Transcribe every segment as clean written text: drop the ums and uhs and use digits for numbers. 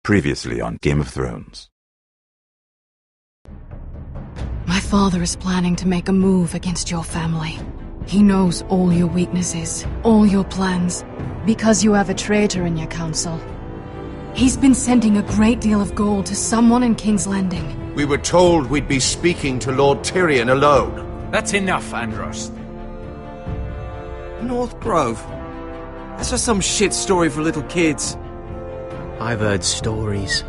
Previously on Game of Thrones. My father is planning to make a move against your family. He knows all your weaknesses, all your plans, because you have a traitor in your council. He's been sending a great deal of gold to someone in King's Landing. We were told we'd be speaking to Lord Tyrion alone. That's enough, Andros. North Grove? That's just some shit story for little kids. I've heard stories.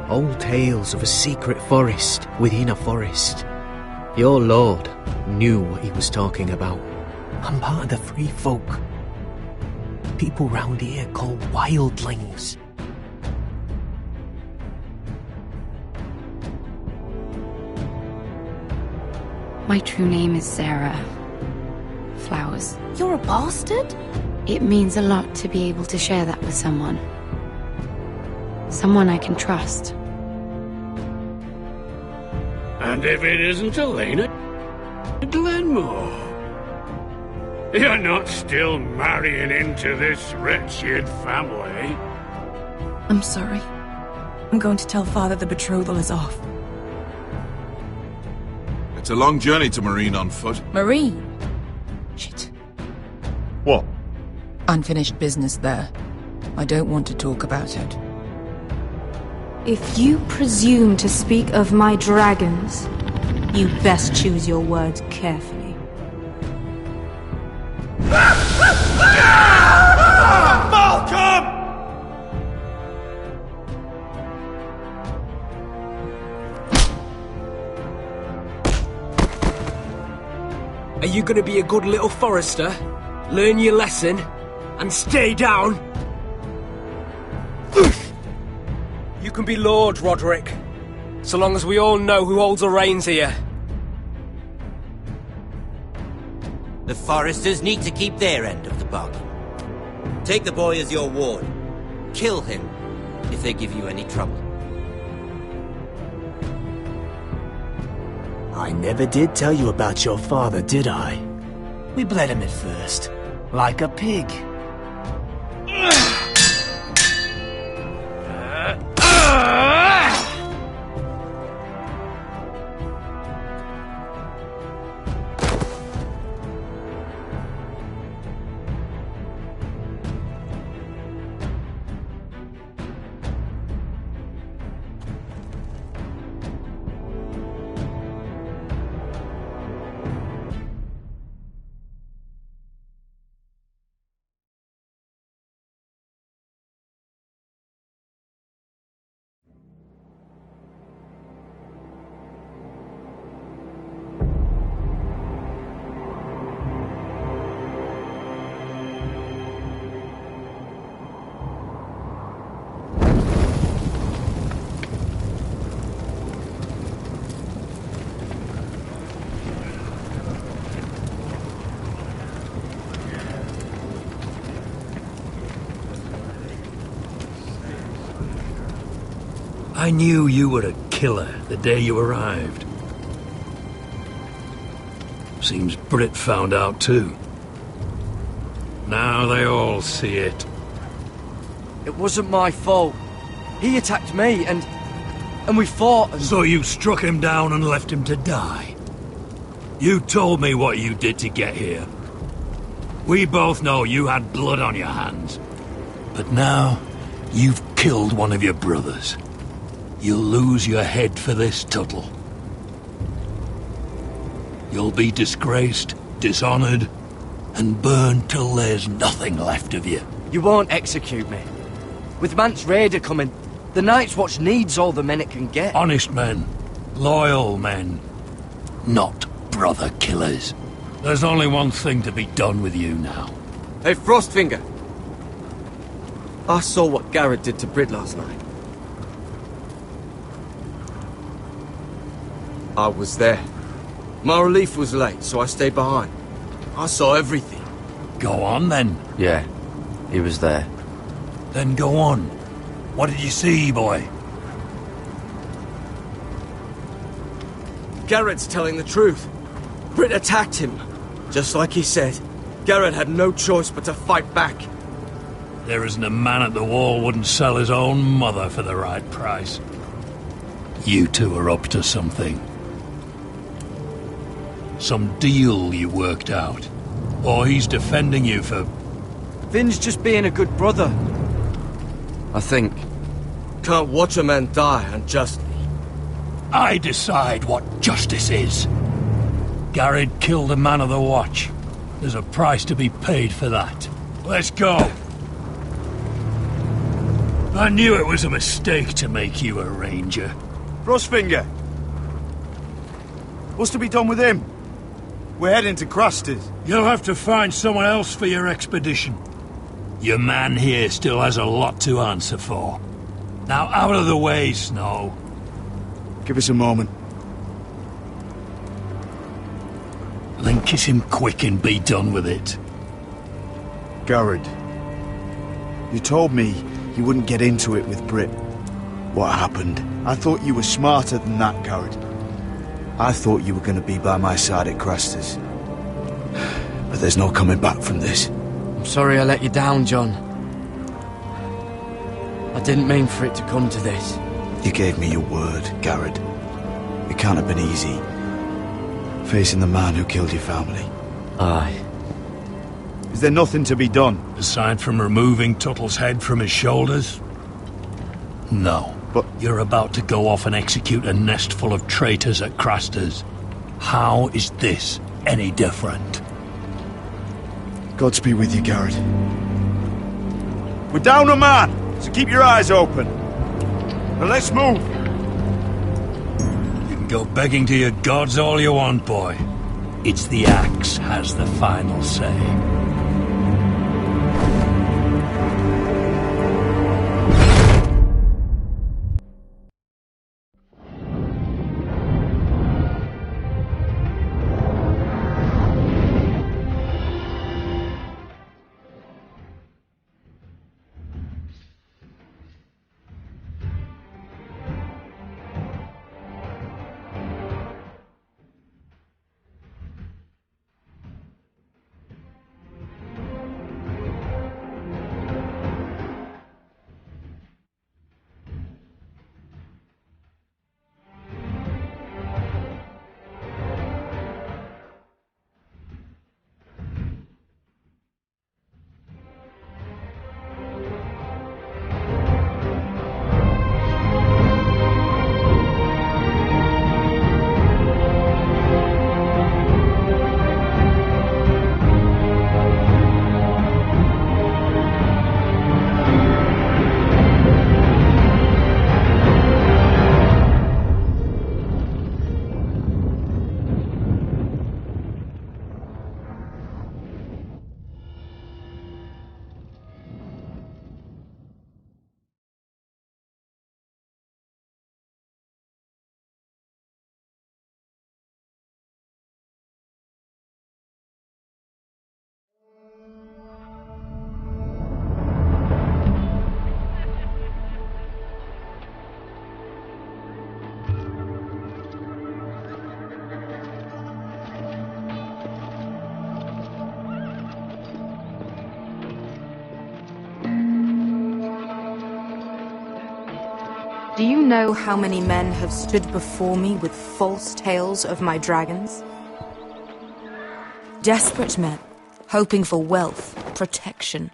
Old tales of a secret forest within a forest. Your lord knew what he was talking about. I'm part of the free folk. People round here called wildlings. My true name is Sarah Flowers. You're a bastard? It means a lot to be able to share that with someone. Someone I can trust. And if it isn't Elena Glenmore, you're not still marrying into this wretched family. I'm sorry. I'm going to tell Father the betrothal is off. It's a long journey to Marine on foot. Marine? Shit. What? Unfinished business there. I don't want to talk about it. If you presume to speak of my dragons, you best choose your words carefully. Malcolm! Are you gonna be a good little forester? Learn your lesson? And stay down? You can be Lord, Roderick. So long as we all know who holds the reins here. The Foresters need to keep their end of the bargain. Take the boy as your ward. Kill him if they give you any trouble. I never did tell you about your father, did I? We bled him at first, like a pig. I knew you were a killer the day you arrived. Seems Britt found out too. Now they all see it. It wasn't my fault. He attacked me and we fought and... So you struck him down and left him to die? You told me what you did to get here. We both know you had blood on your hands. But now, you've killed one of your brothers. You'll lose your head for this, Tuttle. You'll be disgraced, dishonored, and burned till there's nothing left of you. You won't execute me. With Mance Raider coming, the Night's Watch needs all the men it can get. Honest men. Loyal men. Not brother killers. There's only one thing to be done with you now. Hey, Frostfinger. I saw what Garrett did to Britt last night. I was there. My relief was late, so I stayed behind. I saw everything. Go on, then. Yeah, he was there. Then go on. What did you see, boy? Garrett's telling the truth. Britt attacked him. Just like he said, Garrett had no choice but to fight back. There isn't a man at the wall wouldn't sell his own mother for the right price. You two are up to something. Some deal you worked out. Or he's defending you for... Finn's just being a good brother. I think. Can't watch a man die unjustly. I decide what justice is. Garrett killed a man of the watch. There's a price to be paid for that. Let's go. I knew it was a mistake to make you a ranger. Frostfinger! What's to be done with him? We're heading to Cruster's. You'll have to find someone else for your expedition. Your man here still has a lot to answer for. Now out of the way, Snow. Give us a moment. Kiss him quick and be done with it. Garrett, you told me you wouldn't get into it with Britt. What happened? I thought you were smarter than that, Garrett. I thought you were going to be by my side at Cruster's. But there's no coming back from this. I'm sorry I let you down, John. I didn't mean for it to come to this. You gave me your word, Garrett. It can't have been easy. Facing the man who killed your family. Aye. Is there nothing to be done? Aside from removing Tuttle's head from his shoulders? No. But you're about to go off and execute a nest full of traitors at Craster's. How is this any different? Godspeed with you, Garrett. We're down a man, so keep your eyes open. Now let's move. You can go begging to your gods all you want, boy. It's the axe has the final say. Do you know how many men have stood before me with false tales of my dragons? Desperate men, hoping for wealth, protection.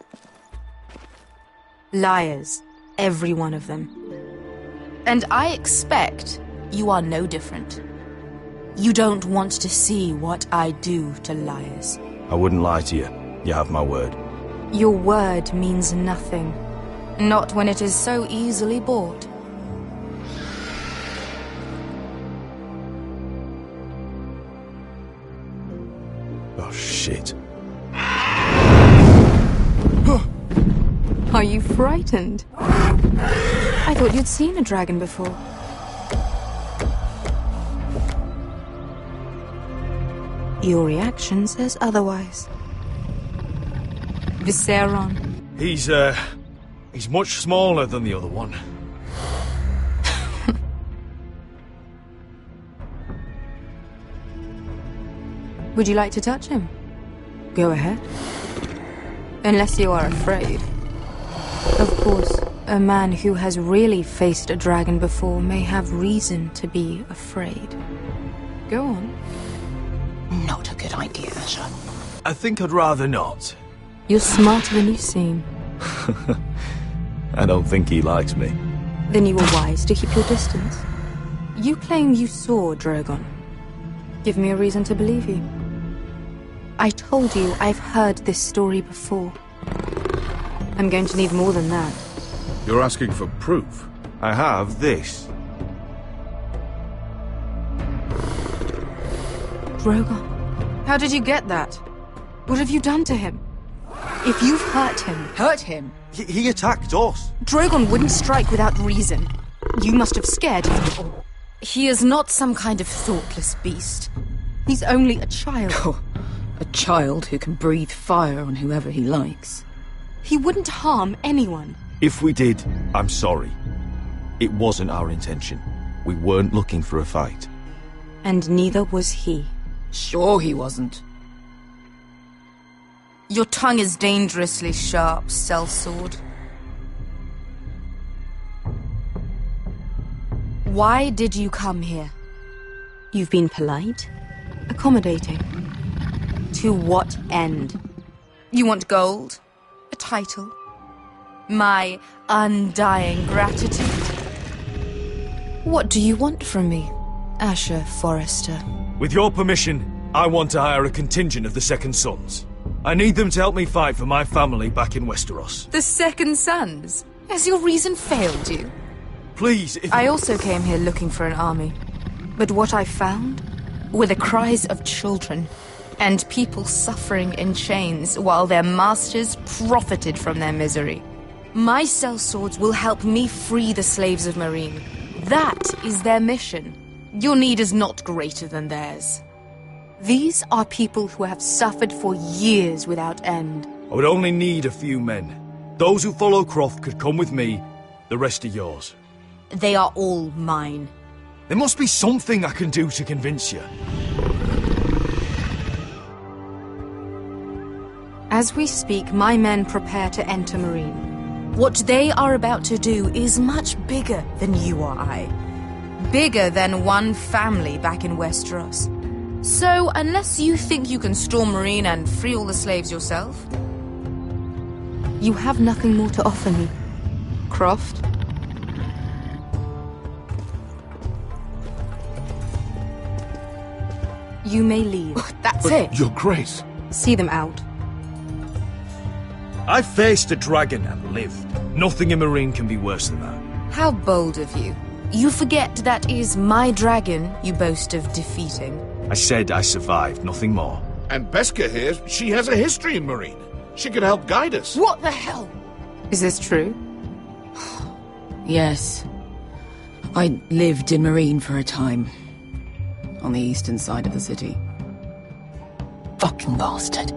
Liars, every one of them. And I expect you are no different. You don't want to see what I do to liars. I wouldn't lie to you. You have my word. Your word means nothing. Not when it is so easily bought. Oh, shit. Are you frightened? I thought you'd seen a dragon before. Your reaction says otherwise. Viseron. He's much smaller than the other one. Would you like to touch him? Go ahead. Unless you are afraid. Of course, a man who has really faced a dragon before may have reason to be afraid. Go on. Not a good idea, Asher. I think I'd rather not. You're smarter than you seem. I don't think he likes me. Then you were wise to keep your distance. You claim you saw Drogon. Give me a reason to believe you. I told you I've heard this story before. I'm going to need more than that. You're asking for proof? I have this. Drogon. How did you get that? What have you done to him? If you've hurt him... He attacked us. Drogon wouldn't strike without reason. You must have scared him. He is not some kind of thoughtless beast. He's only a child. Oh, a child who can breathe fire on whoever he likes. He wouldn't harm anyone. If we did, I'm sorry. It wasn't our intention. We weren't looking for a fight. And neither was he. Sure he wasn't. Your tongue is dangerously sharp, sellsword. Why did you come here? You've been polite, accommodating. To what end? You want gold? A title? My undying gratitude? What do you want from me, Asher Forrester? With your permission, I want to hire a contingent of the Second Sons. I need them to help me fight for my family back in Westeros. The Second Sons? Has your reason failed you? Please, if... I also came here looking for an army. But what I found were the cries of children and people suffering in chains while their masters profited from their misery. My sellswords will help me free the slaves of Meereen. That is their mission. Your need is not greater than theirs. These are people who have suffered for years without end. I would only need a few men. Those who follow Croft could come with me. The rest are yours. They are all mine. There must be something I can do to convince you. As we speak, my men prepare to enter Meereen. What they are about to do is much bigger than you or I. Bigger than one family back in Westeros. So, unless you think you can storm Meereen and free all the slaves yourself, you have nothing more to offer me, Croft. You may leave. That's it. Your Grace. See them out. I faced a dragon and lived. Nothing in Meereen can be worse than that. How bold of you. You forget that is my dragon you boast of defeating. I said I survived, nothing more. And Beskha here, she has a history in Meereen. She could help guide us. What the hell? Is this true? Yes. I lived in Meereen for a time. On the eastern side of the city. Fucking bastard.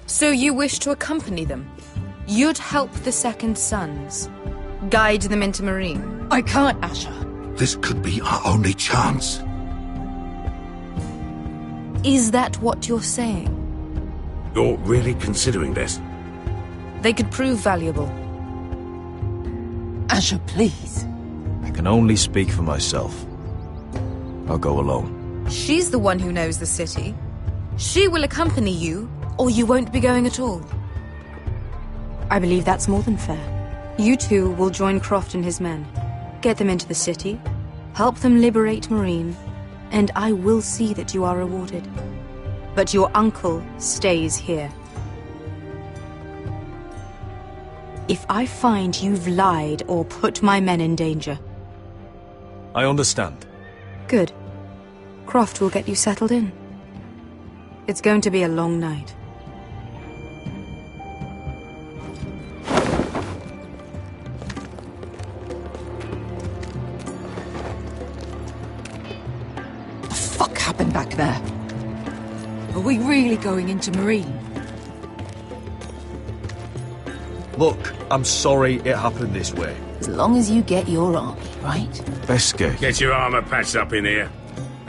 So you wish to accompany them? You'd help the Second Sons? Guide them into Meereen? I can't, Asher. This could be our only chance. Is that what you're saying? You're really considering this? They could prove valuable. Asher, please. I can only speak for myself. I'll go alone. She's the one who knows the city. She will accompany you, or you won't be going at all. I believe that's more than fair. You two will join Croft and his men. Get them into the city, help them liberate Meereen, and I will see that you are rewarded. But your uncle stays here. If I find you've lied or put my men in danger... I understand. Good. Croft will get you settled in. It's going to be a long night. What the fuck happened back there? Are we really going into Meereen? Look, I'm sorry it happened this way. As long as you get your army, right? Beskha. Get your armor patched up in here.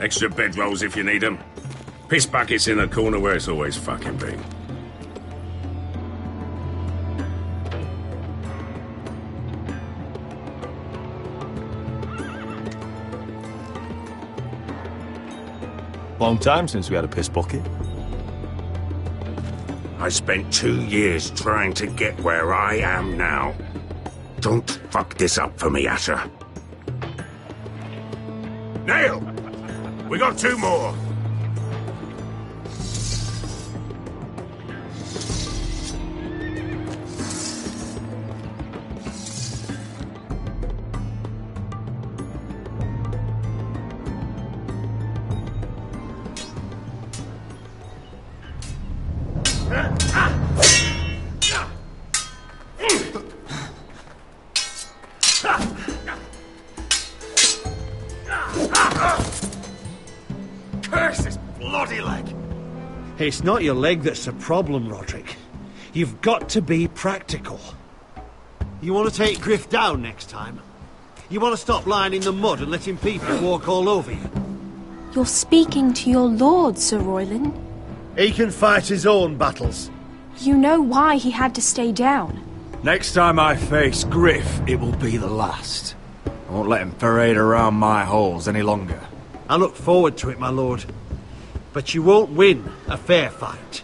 Extra bedrolls if you need them. Piss bucket's in the corner where it's always fucking been. Long time since we had a piss bucket. I spent 2 years trying to get where I am now. Don't fuck this up for me, Asher. Nail! We got 2 more! Curse this bloody leg! It's not your leg that's the problem, Roderick. You've got to be practical. You want to take Griff down next time? You want to stop lying in the mud and letting people walk all over you? You're speaking to your lord, Sir Royland. He can fight his own battles. You know why he had to stay down. Next time I face Griff, it will be the last. I won't let him parade around my halls any longer. I look forward to it, my lord. But you won't win a fair fight.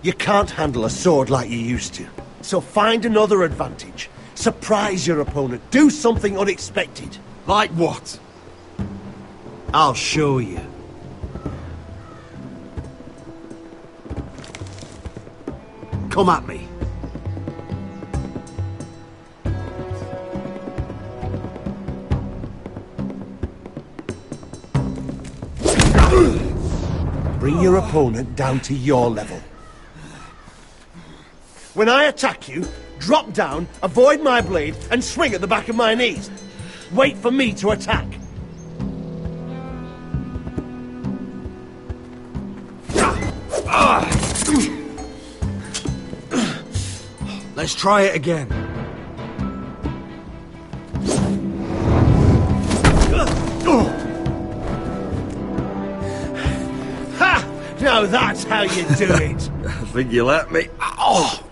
You can't handle a sword like you used to. So find another advantage. Surprise your opponent. Do something unexpected. Like what? I'll show you. Come at me. Bring your opponent down to your level. When I attack you, drop down, avoid my blade, and swing at the back of my knees. Wait for me to attack. Let's try it again. Ha! Now that's how you do it. I think you let me. Oh!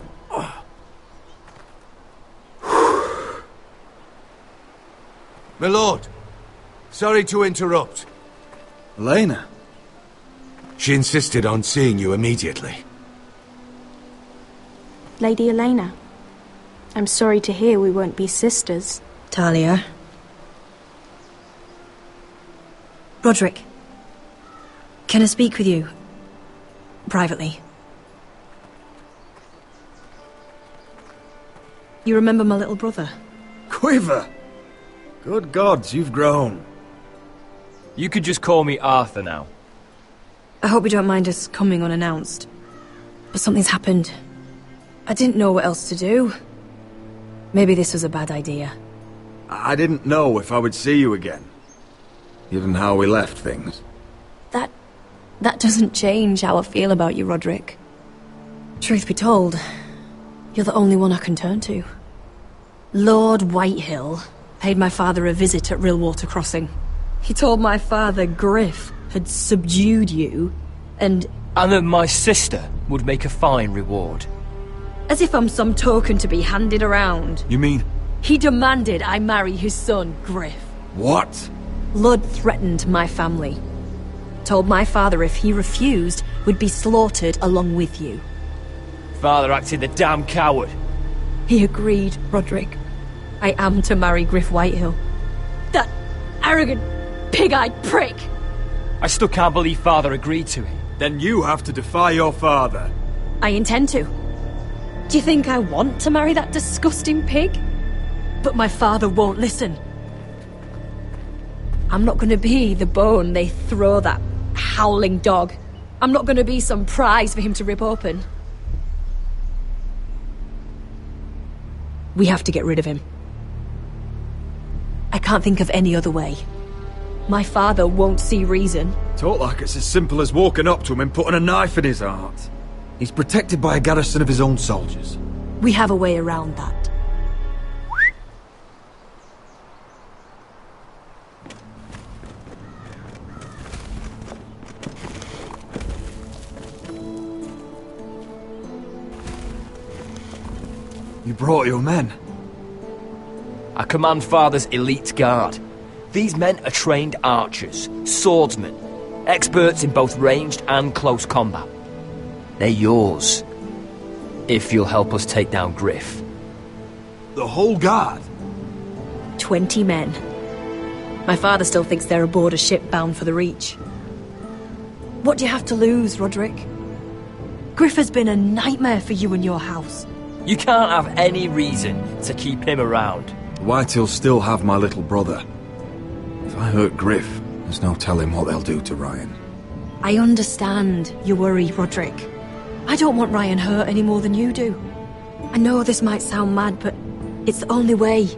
My lord, sorry to interrupt. Elena? She insisted on seeing you immediately. Lady Elena, I'm sorry to hear we won't be sisters. Talia. Roderick. Can I speak with you? Privately. You remember my little brother? Quiver! Good gods, you've grown. You could just call me Arthur now. I hope you don't mind us coming unannounced. But something's happened. I didn't know what else to do. Maybe this was a bad idea. I didn't know if I would see you again. Given how we left things. That doesn't change how I feel about you, Roderick. Truth be told, you're the only one I can turn to. Lord Whitehill paid my father a visit at Rillwater Crossing. He told my father Griff had subdued you, and that my sister would make a fine reward. As if I'm some token to be handed around. You mean? He demanded I marry his son, Griff. What? Lud threatened my family. Told my father if he refused, we'd be slaughtered along with you. Father acted the damn coward. He agreed, Roderick. I am to marry Griff Whitehill. That arrogant, pig-eyed prick! I still can't believe Father agreed to it. Then you have to defy your father. I intend to. Do you think I want to marry that disgusting pig? But my father won't listen. I'm not gonna be the bone they throw that howling dog. I'm not gonna be some prize for him to rip open. We have to get rid of him. I can't think of any other way. My father won't see reason. Talk like it's as simple as walking up to him and putting a knife in his heart. He's protected by a garrison of his own soldiers. We have a way around that. brought your men? I command Father's elite guard. These men are trained archers, swordsmen, experts in both ranged and close combat. They're yours, if you'll help us take down Griff. The whole guard? 20 men. My father still thinks they're aboard a ship bound for the Reach. What do you have to lose, Roderick? Griff has been a nightmare for you and your house. You can't have any reason to keep him around. White'll still have my little brother. If I hurt Griff, there's no telling what they'll do to Ryan. I understand your worry, Roderick. I don't want Ryan hurt any more than you do. I know this might sound mad, but it's the only way.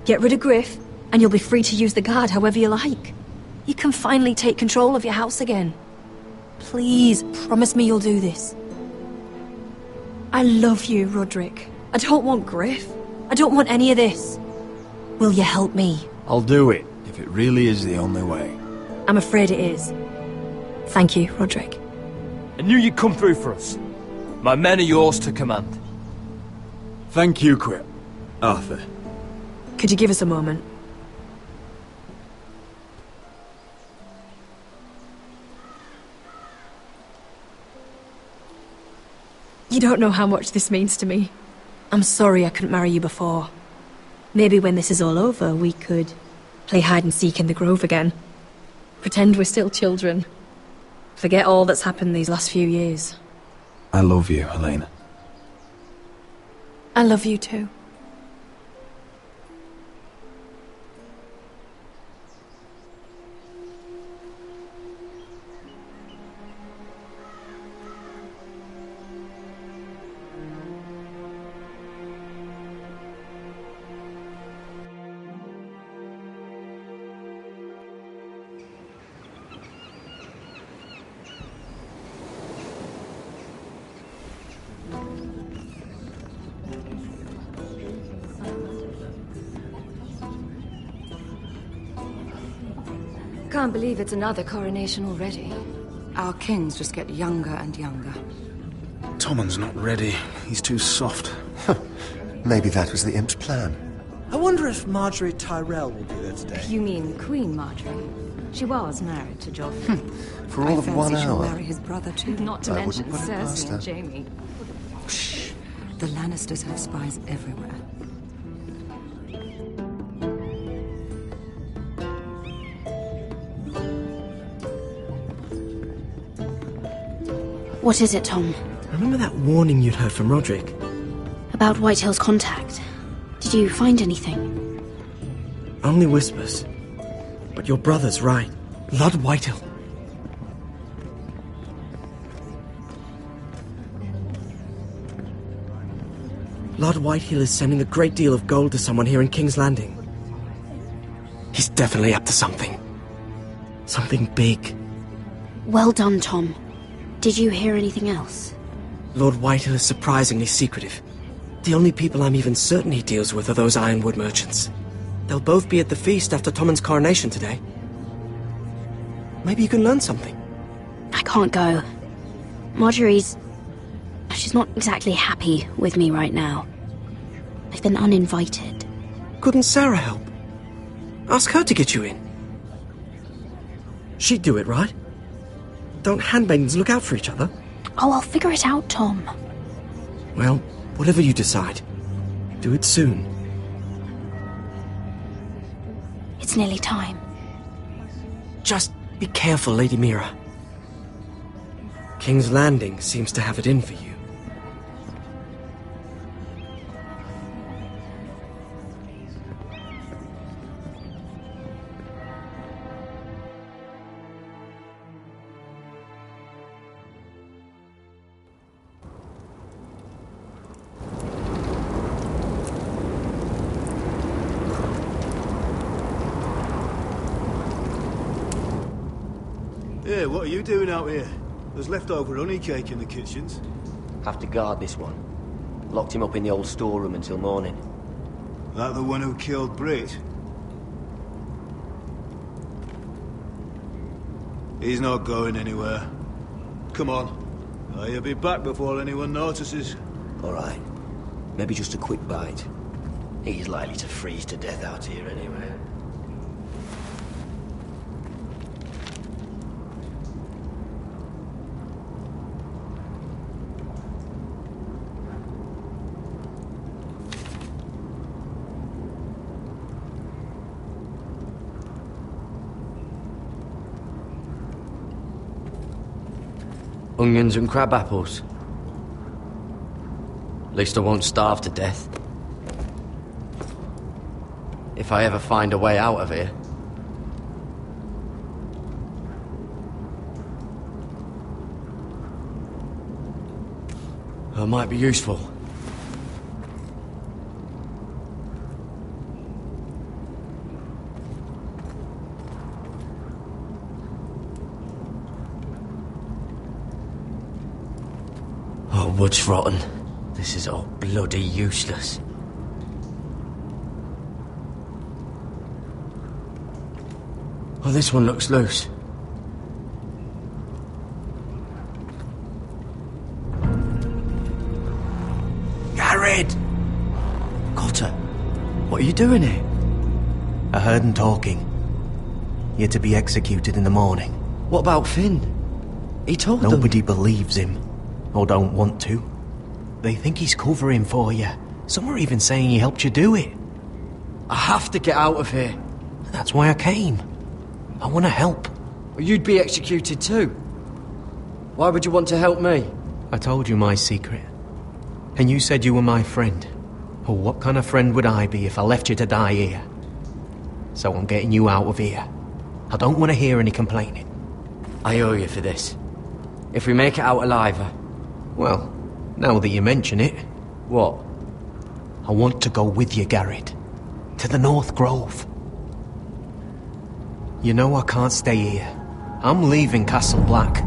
Get rid of Griff, and you'll be free to use the guard however you like. You can finally take control of your house again. Please, promise me you'll do this. I love you, Roderick. I don't want Griff. I don't want any of this. Will you help me? I'll do it, if it really is the only way. I'm afraid it is. Thank you, Roderick. I knew you'd come through for us. My men are yours to command. Thank you, Quip. Arthur. Could you give us a moment? You don't know how much this means to me. I'm sorry I couldn't marry you before. Maybe when this is all over, we could play hide and seek in the grove again. Pretend we're still children. Forget all that's happened these last few years. I love you, Helena. I love you too. Can't believe it's another coronation already. Our kings just get younger and younger. Tommen's not ready. He's too soft. Maybe that was the imp's plan. I wonder if Marjorie Tyrell will be there today. You mean Queen Marjorie? She was married to Joffrey. For all of 1 She'll hour. marry his brother too, not to I mention wouldn't put it past Cersei her. and Jaime. Shh. The Lannisters have spies everywhere. What is it, Tom? Remember that warning you'd heard from Roderick? About Whitehill's contact. Did you find anything? Only whispers. But your brother's right. Lord Whitehill. Lord Whitehill is sending a great deal of gold to someone here in King's Landing. He's definitely up to something. Something big. Well done, Tom. Did you hear anything else? Lord Whitehill is surprisingly secretive. The only people I'm even certain he deals with are those ironwood merchants. They'll both be at the feast after Tommen's coronation today. Maybe you can learn something. I can't go. Marjorie's... She's not exactly happy with me right now. I've been uninvited. Couldn't Sarah help? Ask her to get you in. She'd do it, right? Don't handmaidens look out for each other? Oh, I'll figure it out, Tom. Well, whatever you decide, do it soon. It's nearly time. Just be careful, Lady Mira. King's Landing seems to have it in for you. Hey, what are you doing out here? There's leftover honey cake in the kitchens. Have to guard this one. Locked him up in the old storeroom until morning. That the one who killed Brit? He's not going anywhere. Come on. You'll be back before anyone notices. All right. Maybe just a quick bite. He's likely to freeze to death out here anyway. Onions and crab apples. At least I won't starve to death. If I ever find a way out of here. It might be useful. Oh, wood's rotten. This is all bloody useless. Oh, this one looks loose. Garrett! Cotter, what are you doing here? I heard him talking. You're to be executed in the morning. What about Finn? He told them. Nobody believes him, or don't want to. They think he's covering for you. Some are even saying he helped you do it. I have to get out of here. That's why I came. I want to help. Well, you'd be executed too. Why would you want to help me? I told you my secret. And you said you were my friend. Well, what kind of friend would I be if I left you to die here? So I'm getting you out of here. I don't want to hear any complaining. I owe you for this. If we make it out alive... Well, now that you mention it... What? I want to go with you, Garrett. To the North Grove. You know I can't stay here. I'm leaving Castle Black.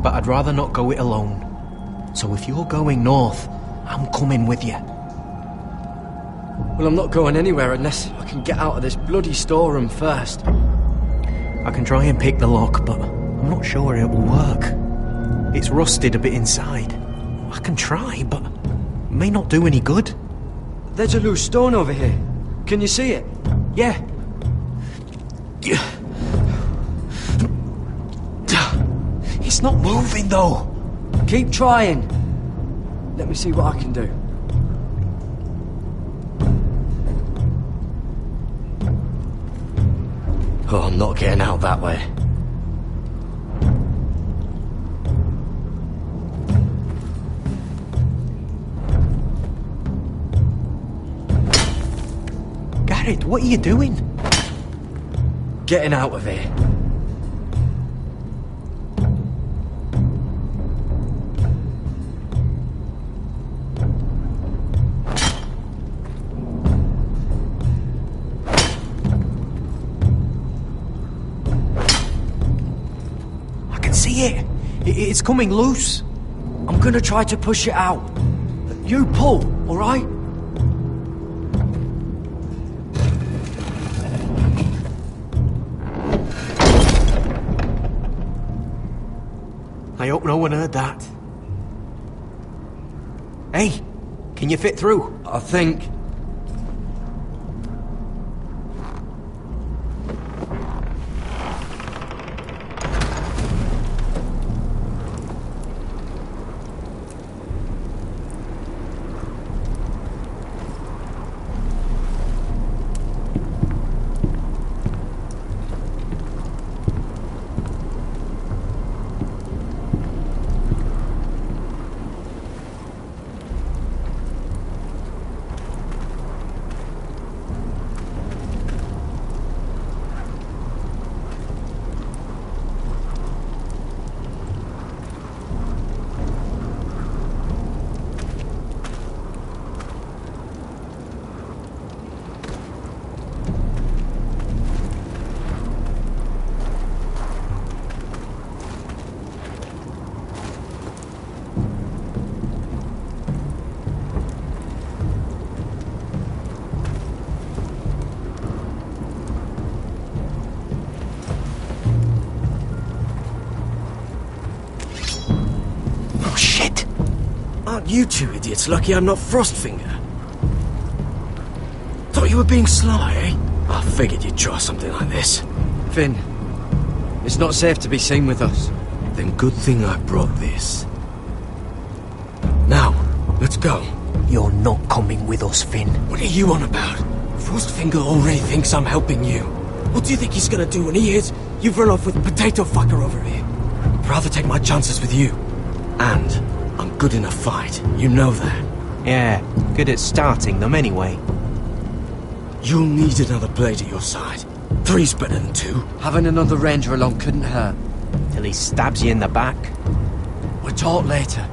But I'd rather not go it alone. So if you're going north, I'm coming with you. Well, I'm not going anywhere unless I can get out of this bloody storeroom first. I can try and pick the lock, but I'm not sure it will work. It's rusted a bit inside. I can try, but it may not do any good. There's a loose stone over here. Can you see it? Yeah. It's not moving, though. Keep trying. Let me see what I can do. Oh, I'm not getting out that way. Garrett, what are you doing? Getting out of here. It's coming loose. I'm gonna try to push it out. You pull, all right? I hope no one heard that. Hey, can you fit through? I think. Aren't you two idiots lucky I'm not Frostfinger? Thought you were being sly, eh? I figured you'd try something like this. Finn, it's not safe to be seen with us. Then good thing I brought this. Now, let's go. You're not coming with us, Finn. What are you on about? Frostfinger already thinks I'm helping you. What do you think he's gonna do when he hears you've run off with Potato Fucker over here? I'd rather take my chances with you. And I'm good in a fight, you know that. Yeah, good at starting them anyway. You'll need another blade at your side. 3's better than 2. Having another ranger along couldn't hurt. Till he stabs you in the back. We'll talk later.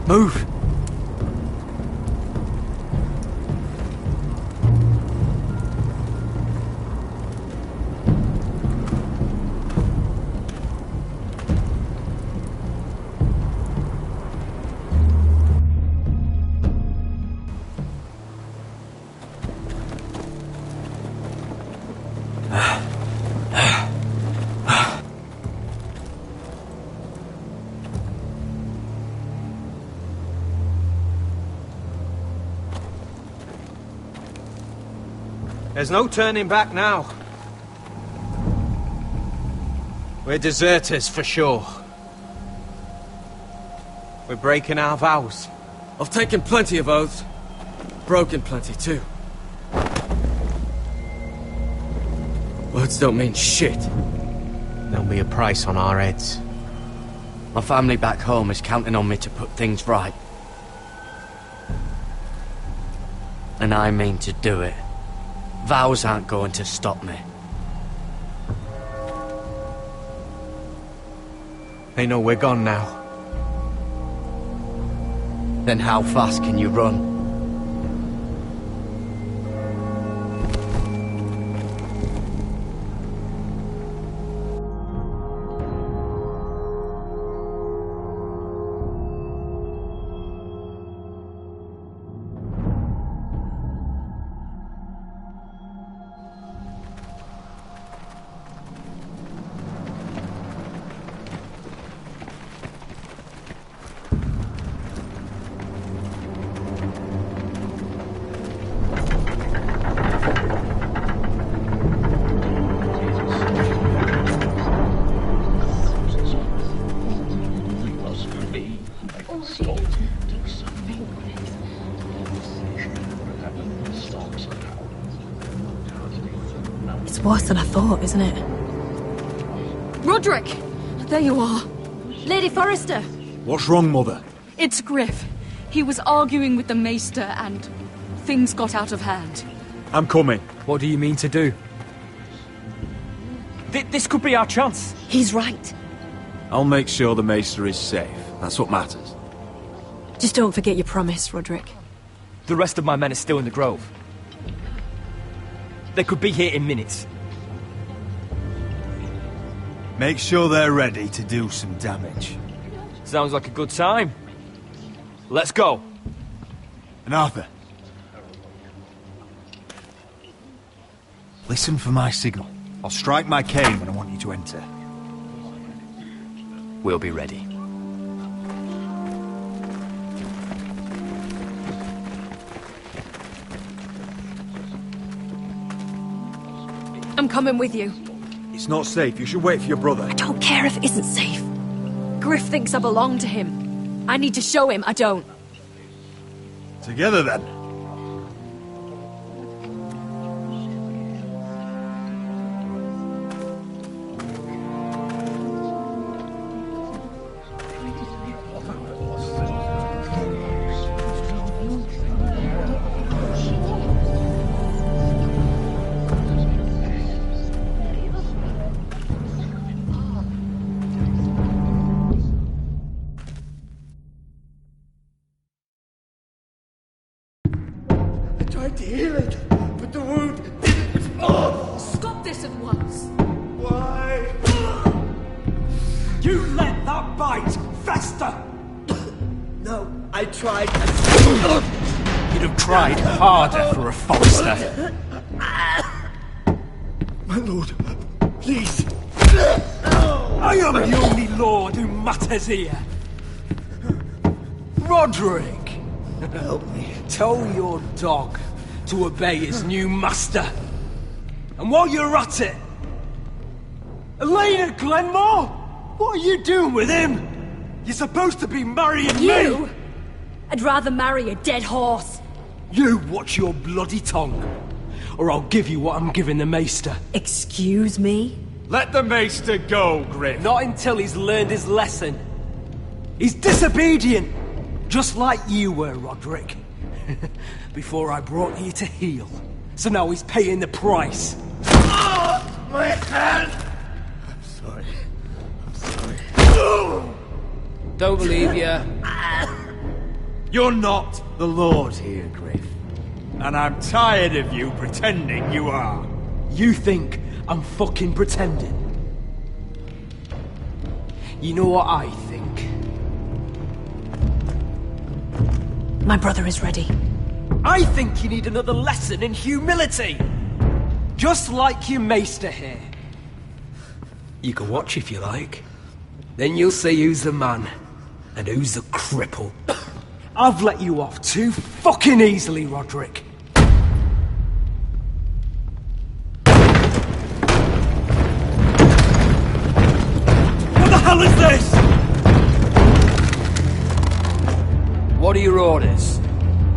Move! There's no turning back now. We're deserters for sure. We're breaking our vows. I've taken plenty of oaths. Broken plenty too. Words don't mean shit. There'll be a price on our heads. My family back home is counting on me to put things right. And I mean to do it. Vows aren't going to stop me. They know we're gone now. Then how fast can you run? It's worse than I thought, isn't it? Roderick! There you are. Lady Forrester! What's wrong, Mother? It's Griff. He was arguing with the Maester and things got out of hand. I'm coming. What do you mean to do? This could be our chance. He's right. I'll make sure the Maester is safe. That's what matters. Just don't forget your promise, Roderick. The rest of my men are still in the grove. They could be here in minutes. Make sure they're ready to do some damage. Sounds like a good time. Let's go. And Arthur, listen for my signal. I'll strike my cane when I want you to enter. We'll be ready. I'm coming with you. It's not safe. You should wait for your brother. I don't care if it isn't safe. Griff thinks I belong to him. I need to show him I don't. Together then. Tried to heal it, but the wound didn't respond. Stop this at once. Why? You let that bite fester! No, I tried. You'd have tried harder for a Forrester. My lord, please. I am the only lord who matters here. Roderick! Help me. Tell your dog to obey his new master. And while you're at it, Elena Glenmore, what are you doing with him? You're supposed to be marrying me. I'd rather marry a dead horse. You watch your bloody tongue, or I'll give you what I'm giving the Maester. Excuse me? Let the Maester go, Griff. Not until he's learned his lesson. He's disobedient, just like you were, Roderick. Before I brought you to heel. So now he's paying the price. Oh, my hand! I'm sorry. I'm sorry. Don't believe you. You're not the Lord here, Griff. And I'm tired of you pretending you are. You think I'm fucking pretending? You know what I think? My brother is ready. I think you need another lesson in humility. Just like your Maester here. You can watch if you like. Then you'll see who's the man and who's the cripple. I've let you off too fucking easily, Roderick. What the hell is this? What are your orders?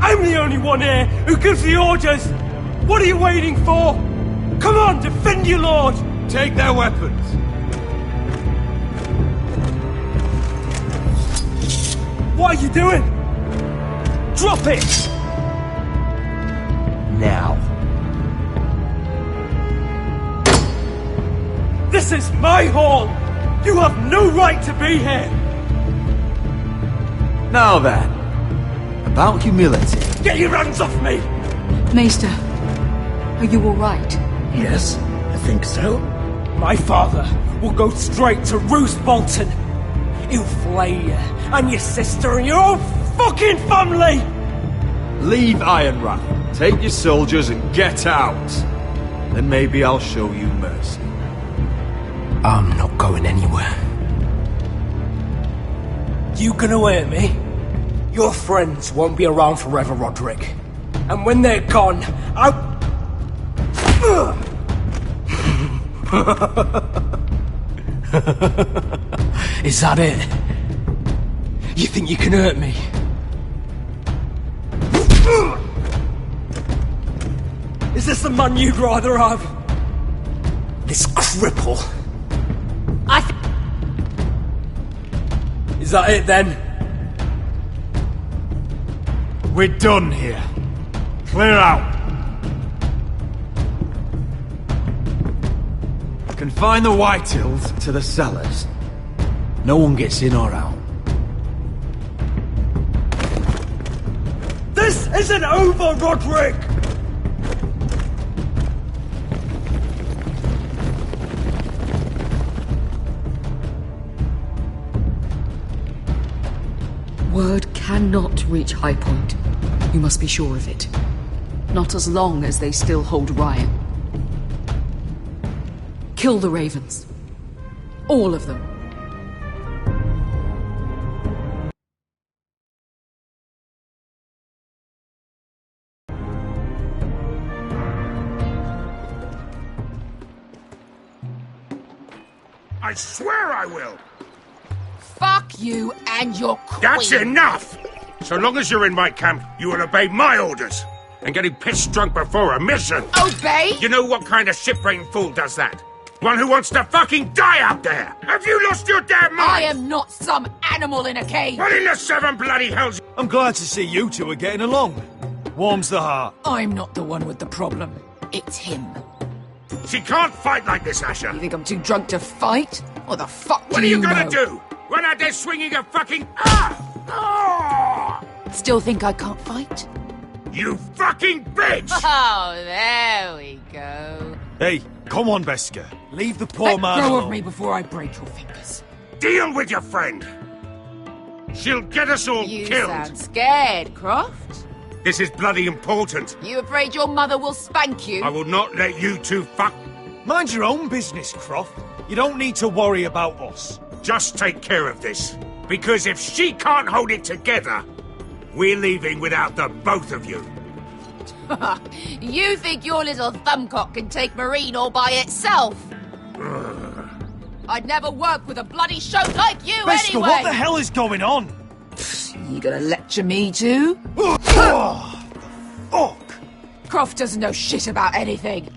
I'm the only one here who gives the orders! What are you waiting for? Come on, defend your lord! Take their weapons. What are you doing? Drop it! Now. This is my hall! You have no right to be here! Now then, about humility. Get your hands off me! Maester, are you all right? Yes, I think so. My father will go straight to Roose Bolton. He'll flay you, and your sister, and your whole fucking family! Leave Ironrath, take your soldiers and get out. Then maybe I'll show you mercy. I'm not going anywhere. You gonna hurt me? Your friends won't be around forever, Roderick. And when they're gone, Is that it? You think you can hurt me? Is this the man you'd rather have? This cripple? Is that it then? We're done here. Clear out. Confine the Whitehills to the cellars. No one gets in or out. This isn't over, Roderick! Word cannot reach High Point. You must be sure of it. Not as long as they still hold Ryan. Kill the ravens. All of them. I swear I will! Fuck you and your queen. That's enough! So long as you're in my camp, you will obey my orders. And getting pissed drunk before a mission. Obey? You know what kind of ship-brained fool does that? One who wants to fucking die out there! Have you lost your damn mind? I am not some animal in a cage. What in the seven bloody hells? I'm glad to see you two are getting along. Warms the heart. I'm not the one with the problem. It's him. She can't fight like this, Asher. You think I'm too drunk to fight? What the fuck What are you gonna do? Run out there swinging a fucking... Still think I can't fight? You fucking bitch! Oh, there we go. Hey, come on, Beska. Leave the poor Let man go alone. of me before I break your fingers. Deal with your friend. She'll get us all You killed. sound scared, Croft. This is bloody important. You afraid your mother will spank you? I will not let you two fuck... Mind your own business, Croft. You don't need to worry about us. Just take care of this. Because if she can't hold it together, We're leaving without the both of you. You think your little thumbcock can take Marine all by itself? I'd never work with a bloody shote like you Beskha, anyway! what the hell is going on? You gonna lecture me too? Fuck! Croft doesn't know shit about anything.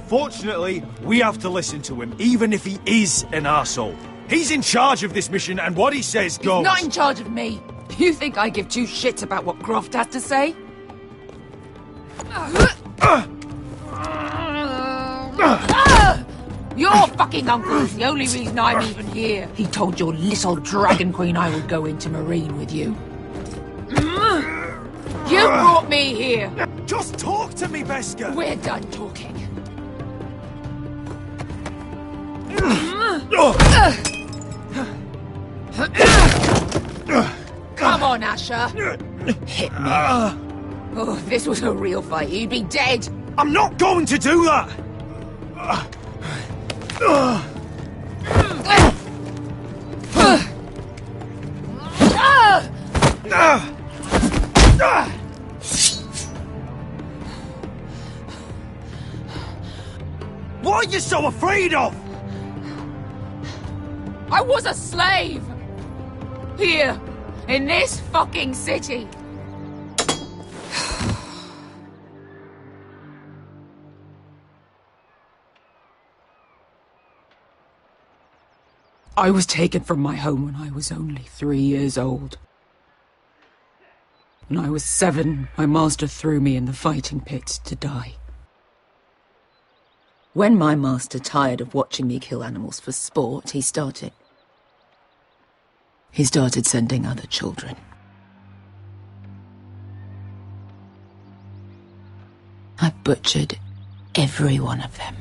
Fortunately, we have to listen to him, even if he is an arsehole. He's in charge of this mission, and what he says goes. He's not in charge of me. You think I give two shits about what Croft has to say? Your fucking uncle is the only reason I'm even here. He told your little dragon queen I would go into Marine with you. You brought me here. Just talk to me, Beskha. We're done talking. Come on, Asher. Hit me. Oh, if this was a real fight, you'd be dead. I'm not going to do that! What are you so afraid of? I was a slave! Here, in this fucking city. I was taken from my home when I was only 3 years old. When I was 7, my master threw me in the fighting pit to die. When my master tired of watching me kill animals for sport, he started sending other children. I butchered every one of them.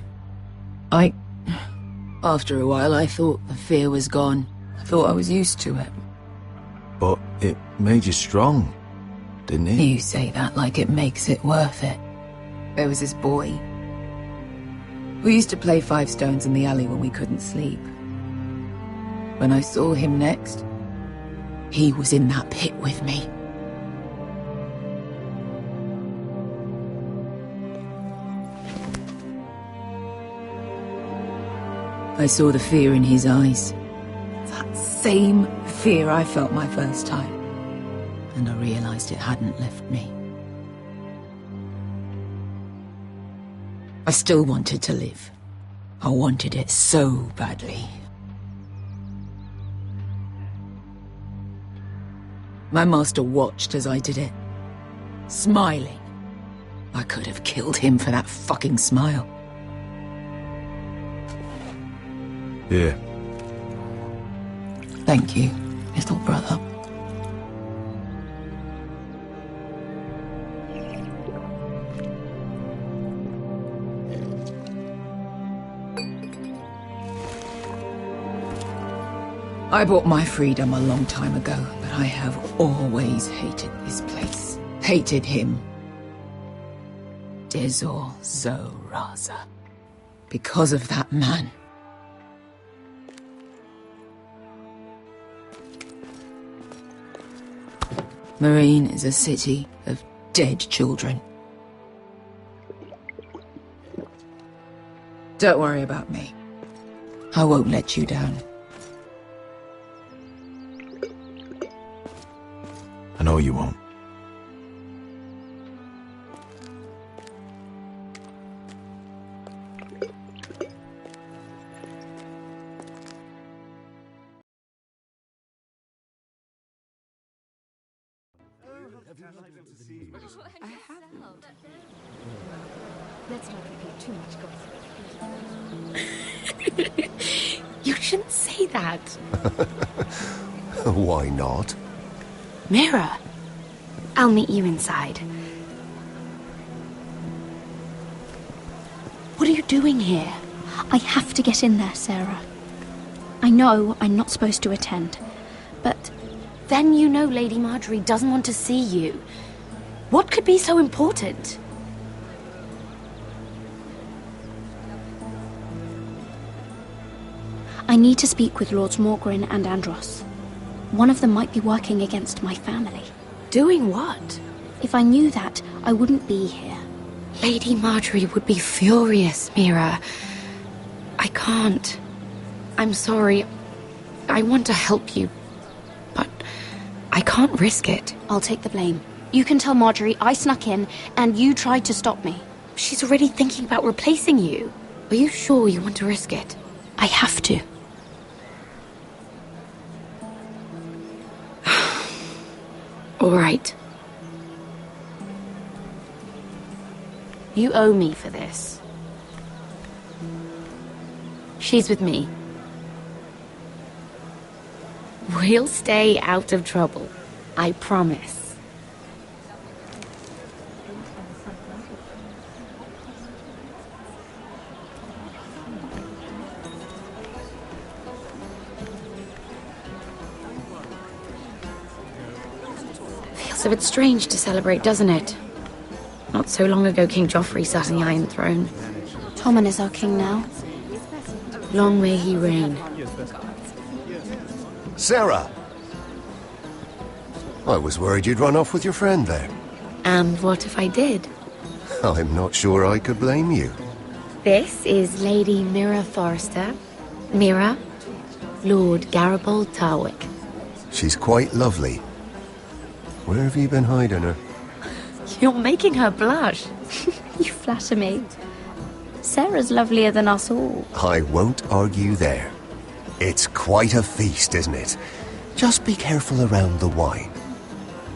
After a while, I thought the fear was gone. I thought I was used to it. But it made you strong, didn't it? You say that like it makes it worth it. There was this boy. We used to play 5 stones in the alley when we couldn't sleep. When I saw him next, he was in that pit with me. I saw the fear in his eyes. That same fear I felt my first time. And I realized it hadn't left me. I still wanted to live. I wanted it so badly. My master watched as I did it, smiling. I could have killed him for that fucking smile. Yeah. Thank you, little brother. I bought my freedom a long time ago, but I have always hated this place. Hated him. Dezor Zoraza. Because of that man. Marine is a city of dead children. Don't worry about me. I won't let you down. I know you won't. Let's not repeat too much gossip. You shouldn't say that. Why not? Mira, I'll meet you inside. What are you doing here? I have to get in there, Sarah. I know I'm not supposed to attend, but then you know Lady Marjorie doesn't want to see you. What could be so important? I need to speak with Lords Morgren and Andros. One of them might be working against my family. Doing what? If I knew that, I wouldn't be here. Lady Marjorie would be furious, Mira. I can't. I'm sorry. I want to help you, but I can't risk it. I'll take the blame. You can tell Marjorie I snuck in, and you tried to stop me. She's already thinking about replacing you. Are you sure you want to risk it? I have to. All right. You owe me for this. She's with me. We'll stay out of trouble. I promise. Feels a bit strange to celebrate, doesn't it? Not so long ago, King Joffrey sat on the Iron Throne. Tommen is our king now. Long may he reign. Sarah! I was worried you'd run off with your friend there. And what if I did? I'm not sure I could blame you. This is Lady Mira Forrester. Mira, Lord Garibald Tarwick. She's quite lovely. Where have you been hiding her? You're making her blush. You flatter me. Sarah's lovelier than us all. I won't argue there. It's quite a feast, isn't it? Just be careful around the wine.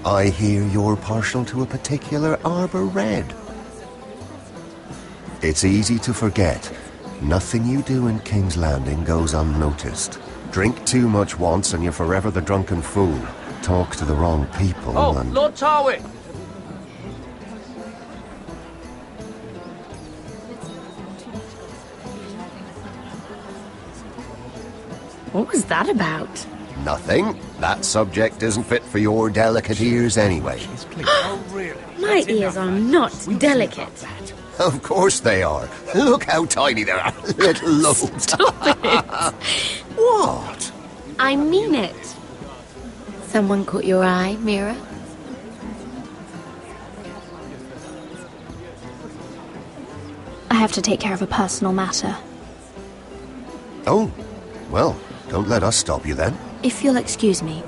I hear you're partial to a particular Arbor Red. It's easy to forget. Nothing you do in King's Landing goes unnoticed. Drink too much once and you're forever the drunken fool. Talk to the wrong people and... Lord Tarwick! What was that about? Nothing. That subject isn't fit for your delicate ears anyway. My ears are not delicate. Of course they are. Look how tiny they are. Little lobes. Stop it. What? I mean it. Someone caught your eye, Mira? I have to take care of a personal matter. Oh, well, don't let us stop you then. If you'll excuse me.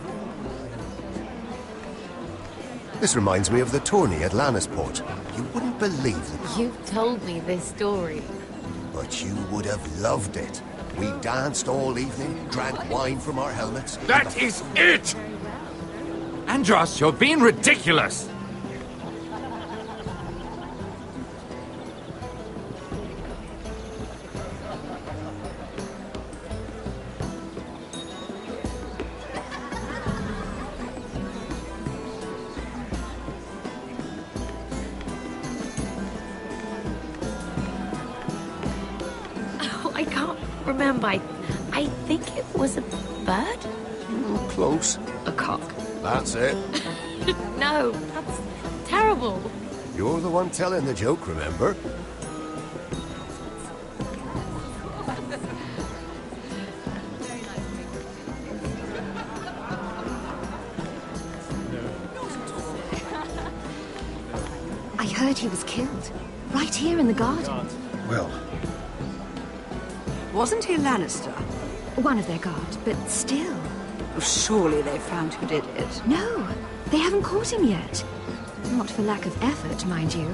This reminds me of the tourney at Lannisport. You wouldn't believe it. You told me this story. But you would have loved it. We danced all evening, drank wine from our helmets. That is it! Andros, you're being ridiculous! I can't remember. I think it was a bird? Close. A cock. That's it. No, that's terrible. You're the one telling the joke, remember? I heard he was killed. Right here in the garden. Well... Wasn't he a Lannister? One of their guard, but still. Surely they found who did it. No, they haven't caught him yet. Not for lack of effort, mind you.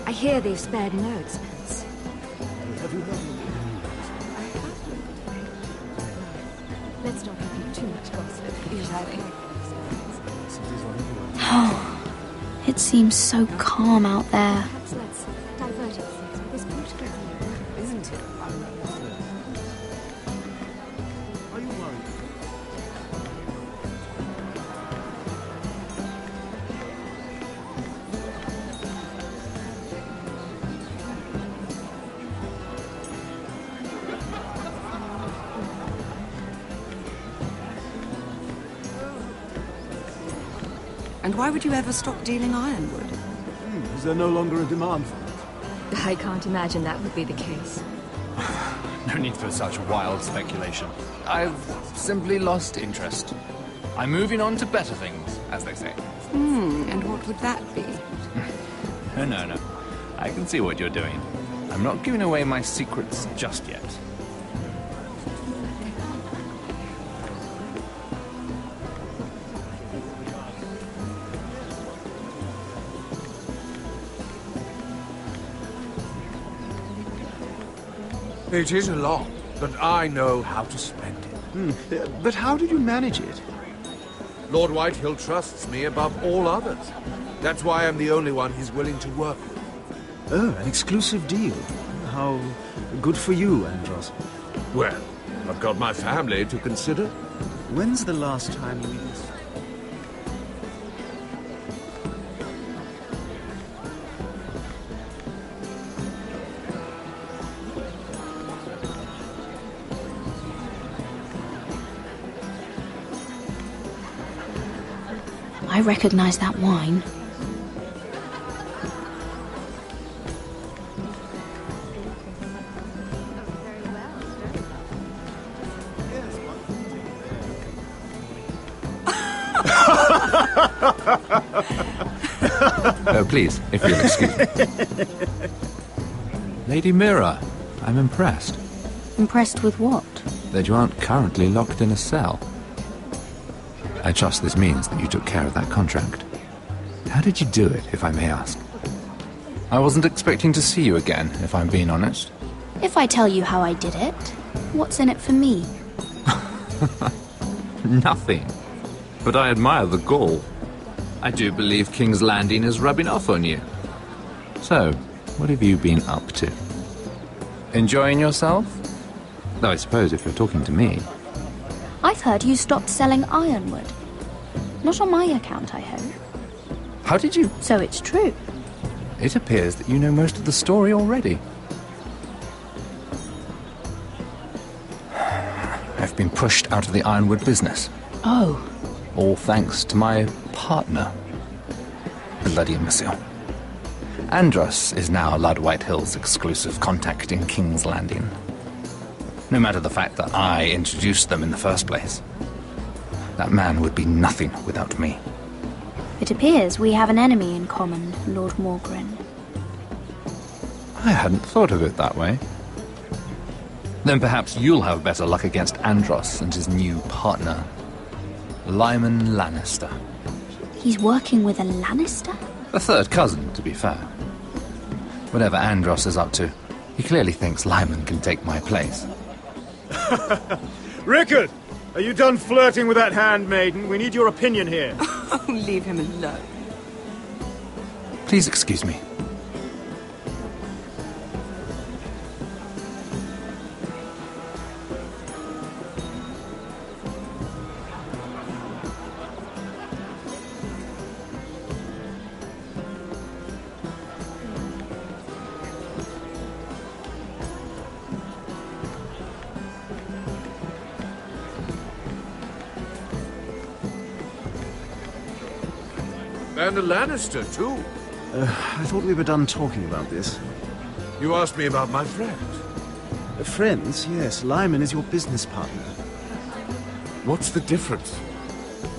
I hear they've spared no expense. Let's not repeat too much gossip. Oh, it seems so calm out there. Let's divert it with this beautiful view, isn't it? Are you worried? And why would you ever stop dealing ironwood? Is there no longer a demand for it? I can't imagine that would be the case. No need for such wild speculation. I've simply lost interest. I'm moving on to better things, as they say. And what would that be? No. I can see what you're doing. I'm not giving away my secrets just yet. It is a lot, but I know how to spend it. But how did you manage it? Lord Whitehill trusts me above all others. That's why I'm the only one he's willing to work with. Oh, an exclusive deal. How good for you, Andros. Well, I've got my family to consider. When's the last time you used? I recognize that wine. Oh, please, if you'll excuse me. Lady Mira, I'm impressed. Impressed with what? That you aren't currently locked in a cell. I trust this means that you took care of that contract. How did you do it, if I may ask? I wasn't expecting to see you again, if I'm being honest. If I tell you how I did it, what's in it for me? Nothing. But I admire the gall. I do believe King's Landing is rubbing off on you. So, what have you been up to? Enjoying yourself? Though I suppose if you're talking to me... I've heard you stopped selling ironwood. Not on my account, I hope. How did you... So it's true. It appears that you know most of the story already. I've been pushed out of the ironwood business. Oh. All thanks to my partner. Bloody imbecile. Andros is now Lord Whitehill's exclusive contact in King's Landing. No matter the fact that I introduced them in the first place. That man would be nothing without me. It appears we have an enemy in common, Lord Morgren. I hadn't thought of it that way. Then perhaps you'll have better luck against Andros and his new partner, Lyman Lannister. He's working with a Lannister? A third cousin, to be fair. Whatever Andros is up to, he clearly thinks Lyman can take my place. Rickard! Are you done flirting with that handmaiden? We need your opinion here. Oh, leave him alone. Please excuse me. And a Lannister, too. I thought we were done talking about this. You asked me about my friend. Friends, yes. Lyman is your business partner. What's the difference?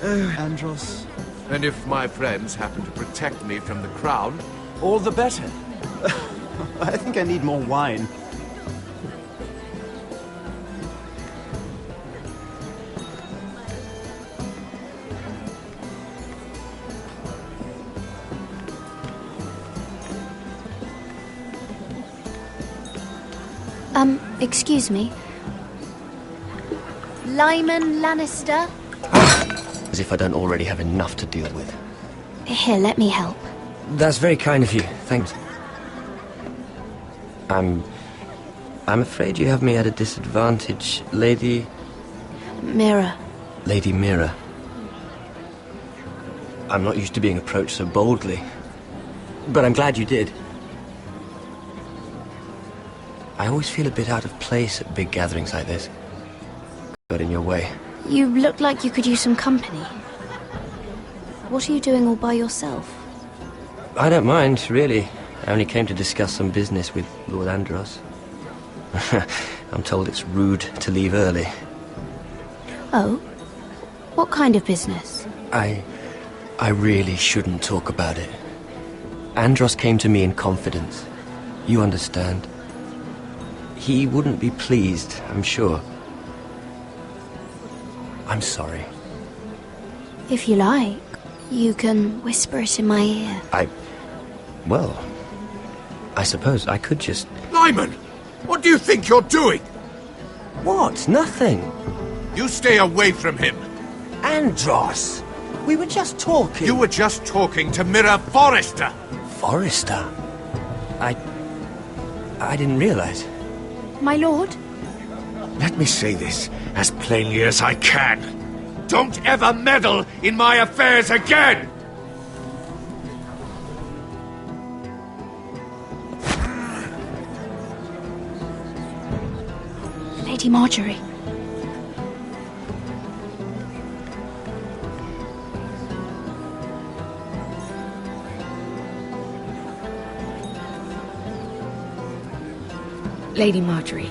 Andros. And if my friends happen to protect me from the crown, all the better. I think I need more wine. Excuse me. Lyman Lannister? As if I don't already have enough to deal with. Here, let me help. That's very kind of you. Thanks. I'm afraid you have me at a disadvantage, Lady... Mira. Lady Mira. I'm not used to being approached so boldly. But I'm glad you did. I always feel a bit out of place at big gatherings like this. Got in your way. You look like you could use some company. What are you doing all by yourself? I don't mind, really. I only came to discuss some business with Lord Andros. I'm told it's rude to leave early. Oh? What kind of business? I I really shouldn't talk about it. Andros came to me in confidence. You understand. He wouldn't be pleased, I'm sure. I'm sorry. If you like, you can whisper it in my ear. Well, I suppose I could just... Lyman! What do you think you're doing? What? Nothing. You stay away from him. Andros! We were just talking. You were just talking to Mirror Forrester. Forrester? I didn't realize. My lord? Let me say this as plainly as I can. Don't ever meddle in my affairs again! Lady Marjorie. Lady Marjorie.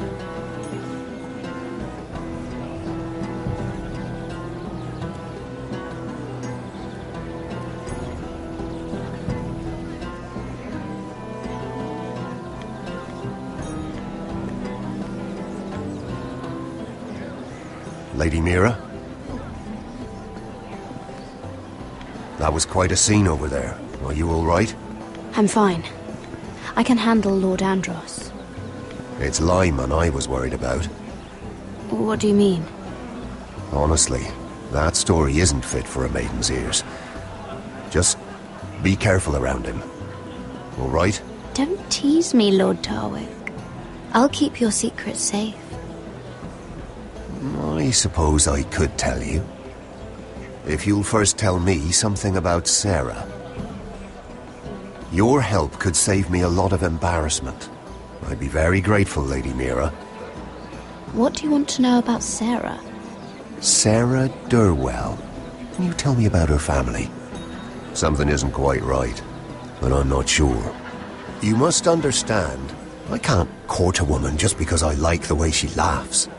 Lady Mira? That was quite a scene over there. Are you all right? I'm fine. I can handle Lord Andros. It's Lyman I was worried about. What do you mean? Honestly, that story isn't fit for a maiden's ears. Just be careful around him. All right? Don't tease me, Lord Tarwick. I'll keep your secret safe. I suppose I could tell you. If you'll first tell me something about Sarah. Your help could save me a lot of embarrassment. I'd be very grateful, Lady Mira. What do you want to know about Sarah? Sarah Durwell. Can you tell me about her family? Something isn't quite right, but I'm not sure. You must understand, I can't court a woman just because I like the way she laughs.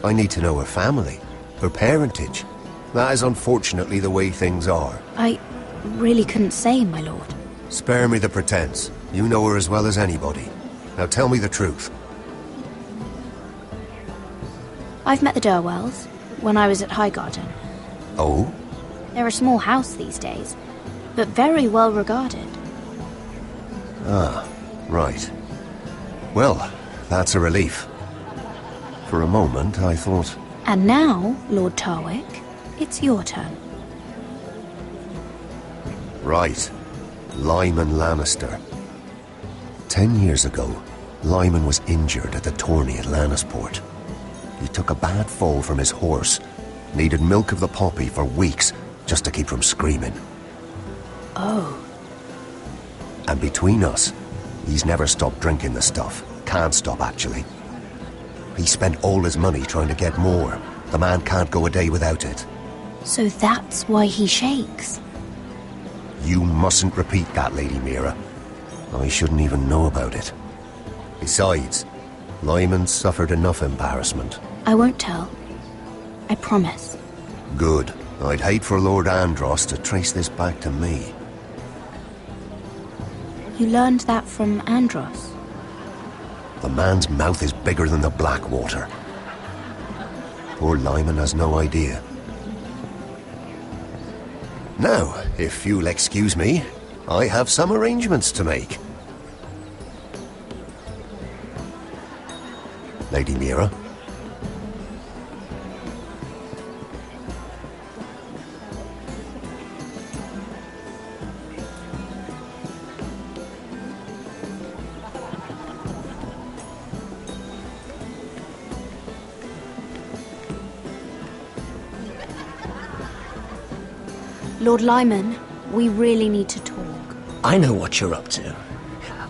I need to know her family, her parentage. That is unfortunately the way things are. I really couldn't say, my lord. Spare me the pretense. You know her as well as anybody. Now tell me the truth. I've met the Durwells when I was at Highgarden. Oh? They're a small house these days, but very well regarded. Ah, right. Well, that's a relief. For a moment, I thought... And now, Lord Tarwick, it's your turn. Right. Lyman Lannister. 10 years ago, Lyman was injured at the tourney at Lannisport. He took a bad fall from his horse. Needed milk of the poppy for weeks just to keep from screaming. Oh. And between us, he's never stopped drinking the stuff. Can't stop, actually. He spent all his money trying to get more. The man can't go a day without it. So that's why he shakes. You mustn't repeat that, Lady Mira. I shouldn't even know about it. Besides, Lyman suffered enough embarrassment. I won't tell. I promise. Good. I'd hate for Lord Andros to trace this back to me. You learned that from Andros? The man's mouth is bigger than the Blackwater. Poor Lyman has no idea. Now, if you'll excuse me, I have some arrangements to make. Lady Mira? Lord Lyman, we really need to talk. I know what you're up to.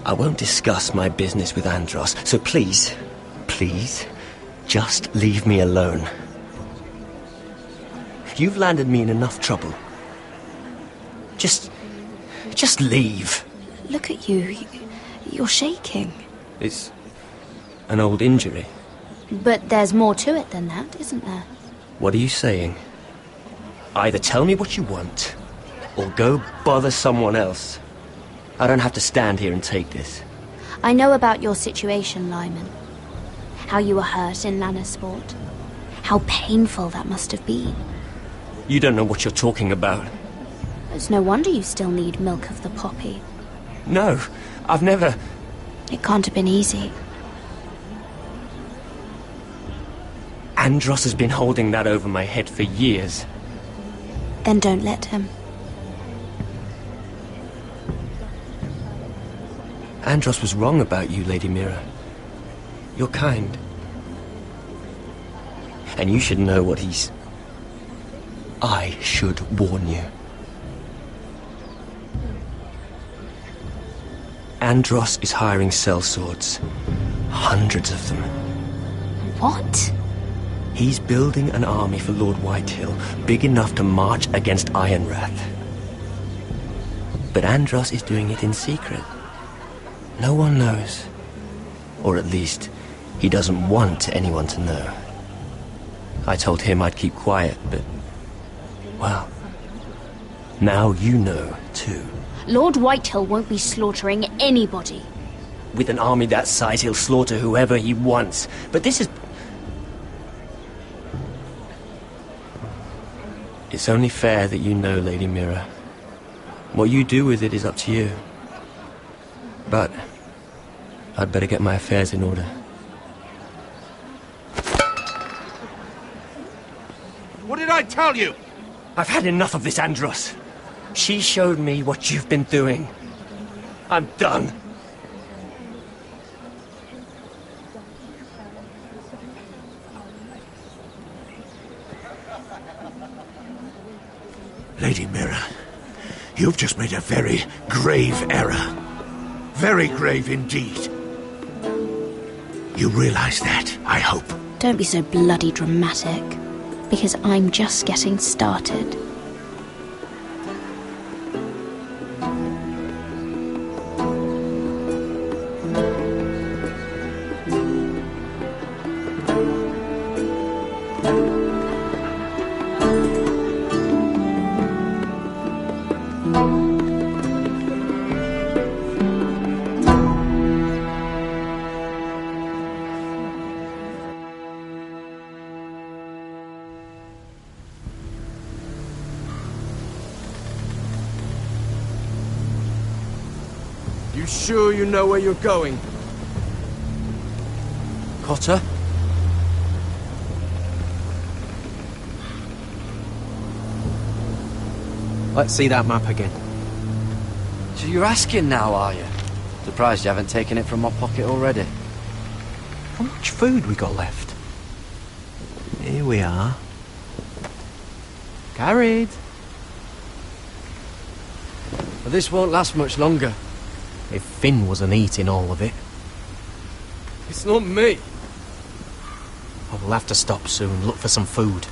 I won't discuss my business with Andros, so please, just leave me alone. You've landed me in enough trouble. Just leave. Look at you. You're shaking. It's an old injury. But there's more to it than that, isn't there? What are you saying? Either tell me what you want, or go bother someone else. I don't have to stand here and take this. I know about your situation, Lyman. How you were hurt in Lannisport. How painful that must have been. You don't know what you're talking about. It's no wonder you still need milk of the poppy. No, I've never... It can't have been easy. Andros has been holding that over my head for years. Then don't let him. Andros was wrong about you, Lady Mira. You're kind. And you should know what he's... I should warn you. Andros is hiring sellswords. Hundreds of them. What? He's building an army for Lord Whitehill, big enough to march against Ironrath. But Andros is doing it in secret. No one knows. Or at least, he doesn't want anyone to know. I told him I'd keep quiet, but... well... now you know, too. Lord Whitehill won't be slaughtering anybody. With an army that size, he'll slaughter whoever he wants. But this is... It's only fair that you know, Lady Mira. What you do with it is up to you. But... I'd better get my affairs in order. What did I tell you? I've had enough of this, Andros. She showed me what you've been doing. I'm done. Lady Mira, you've just made a very grave error. Very grave indeed. You realize that, I hope. Don't be so bloody dramatic. Because I'm just getting started. You sure you know where you're going? Cotter? Let's see that map again. So you're asking now, are you? Surprised you haven't taken it from my pocket already. How much food we got left? Here we are. Carried. But this won't last much longer. If Finn wasn't eating all of it. It's not me. Oh, we'll have to stop soon, look for some food.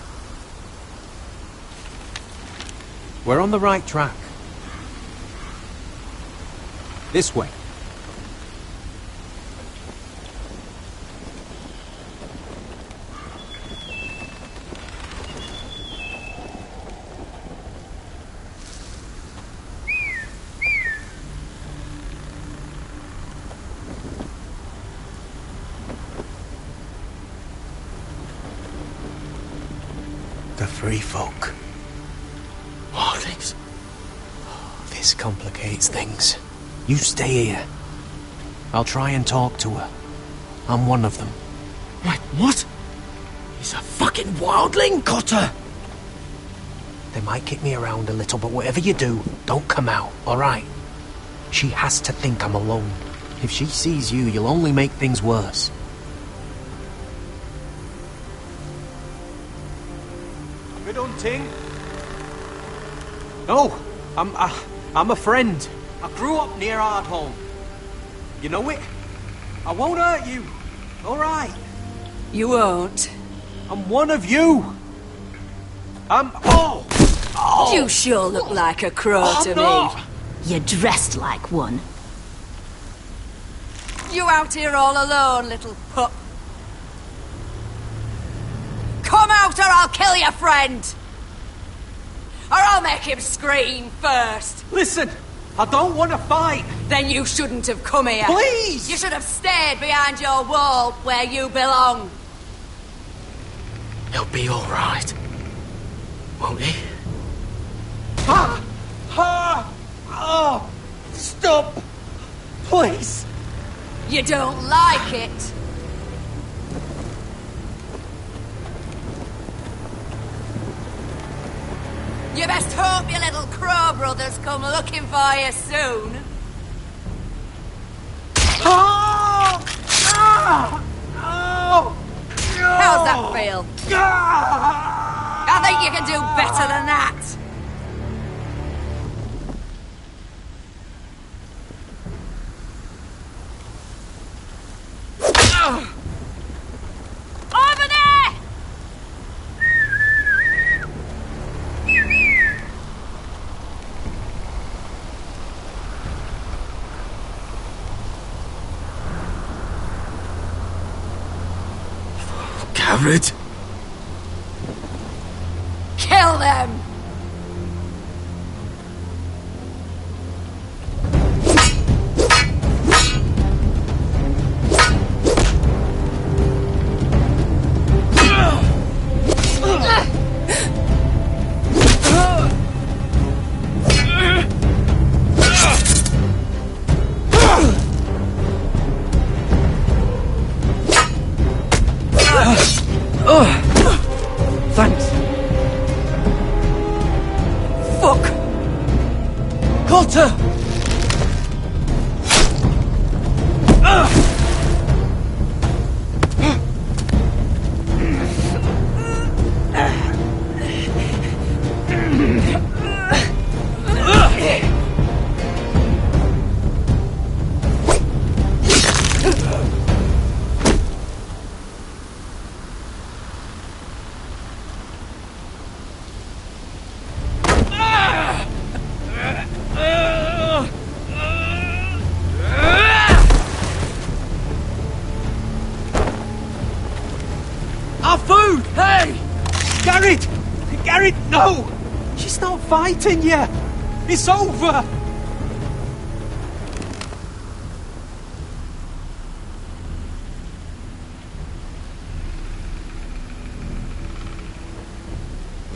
We're on the right track. This way. The free folk. Wildlings. This complicates things. You stay here. I'll try and talk to her. I'm one of them. Wait, what? He's a fucking wildling, Cotter! They might kick me around a little, but whatever you do, don't come out, alright? She has to think I'm alone. If she sees you, you'll only make things worse. Good hunting. No, I'm a friend. I grew up near Ardholm. You know it? I won't hurt you. All right. You won't. I'm one of you. Oh! You sure look like a crow to not. me. You're dressed like one. You out here all alone, little pup? Come out or I'll kill your friend! or I'll make him scream first. Listen, I don't want to fight. Then you shouldn't have come here. Please! You should have stayed behind your wall where you belong. He'll be all right, won't he? Oh, stop! Please! You don't like it. You best hope your little crow brothers come looking for you soon. Oh! Ah! Oh! How's that feel? I think you can do better than that. Over there! Garrett? Kill them! Thanks. Fuck! Coulter! Our food! Hey! Garrett! Garrett, no! She's not fighting you! It's over! Are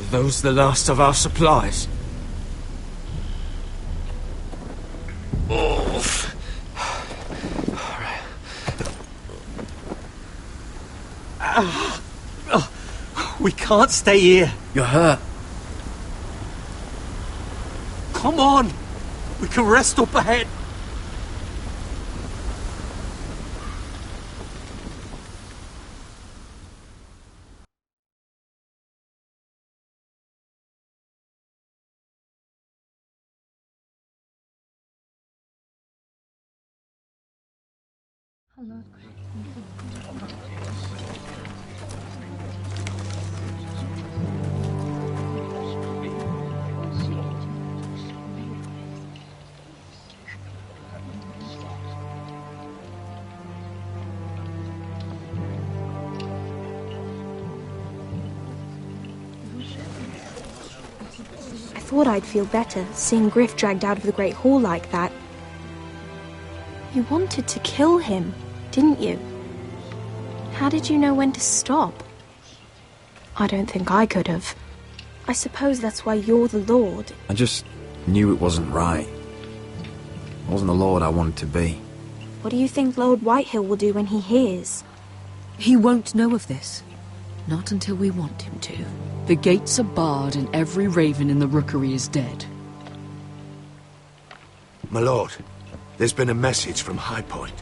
those the last of our supplies? We can't stay here. You're hurt. Come on! We can rest up ahead. I thought I'd feel better, seeing Griff dragged out of the Great Hall like that. You wanted to kill him, didn't you? How did you know when to stop? I don't think I could have. I suppose that's why you're the Lord. I just knew it wasn't right. I wasn't the Lord I wanted to be. What do you think Lord Whitehill will do when he hears? He won't know of this. Not until we want him to. The gates are barred and every raven in the rookery is dead. My lord, there's been a message from High Point.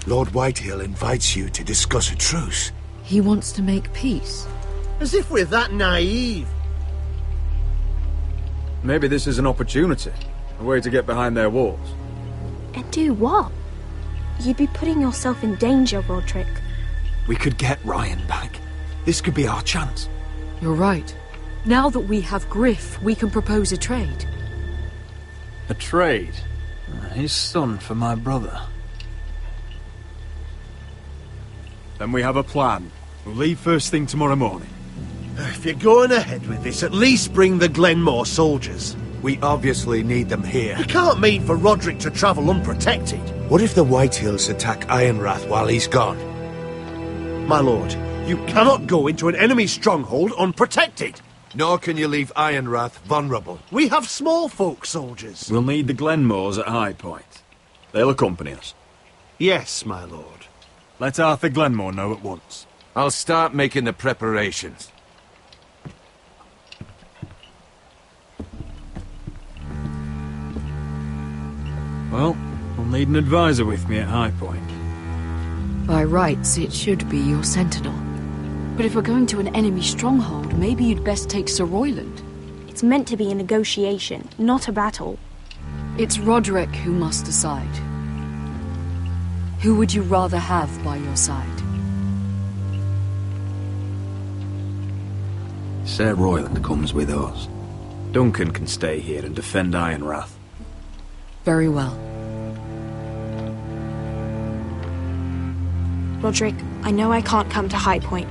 Lord Whitehill invites you to discuss a truce. He wants to make peace. As if we're that naive. Maybe this is an opportunity. A way to get behind their walls. And do what? You'd be putting yourself in danger, Roderick. We could get Ryan back. This could be our chance. You're right. Now that we have Griff, we can propose a trade. A trade? His son for my brother. Then we have a plan. We'll leave first thing tomorrow morning. If you're going ahead with this, at least bring the Glenmore soldiers. We obviously need them here. You can't mean for Roderick to travel unprotected. What if the Whitehills attack Ironrath while he's gone? My lord, you cannot go into an enemy stronghold unprotected. Nor can you leave Ironrath vulnerable. We have small folk soldiers. We'll need the Glenmores at High Point. They'll accompany us. Yes, my lord. Let Arthur Glenmore know at once. I'll start making the preparations. Well, I'll need an advisor with me at High Point. By rights, it should be your sentinel. But if we're going to an enemy stronghold, maybe you'd best take Sir Royland. It's meant to be a negotiation, not a battle. It's Roderick who must decide. Who would you rather have by your side? Sir Royland comes with us. Duncan can stay here and defend Ironrath. Very well. Roderick, I know I can't come to High Point,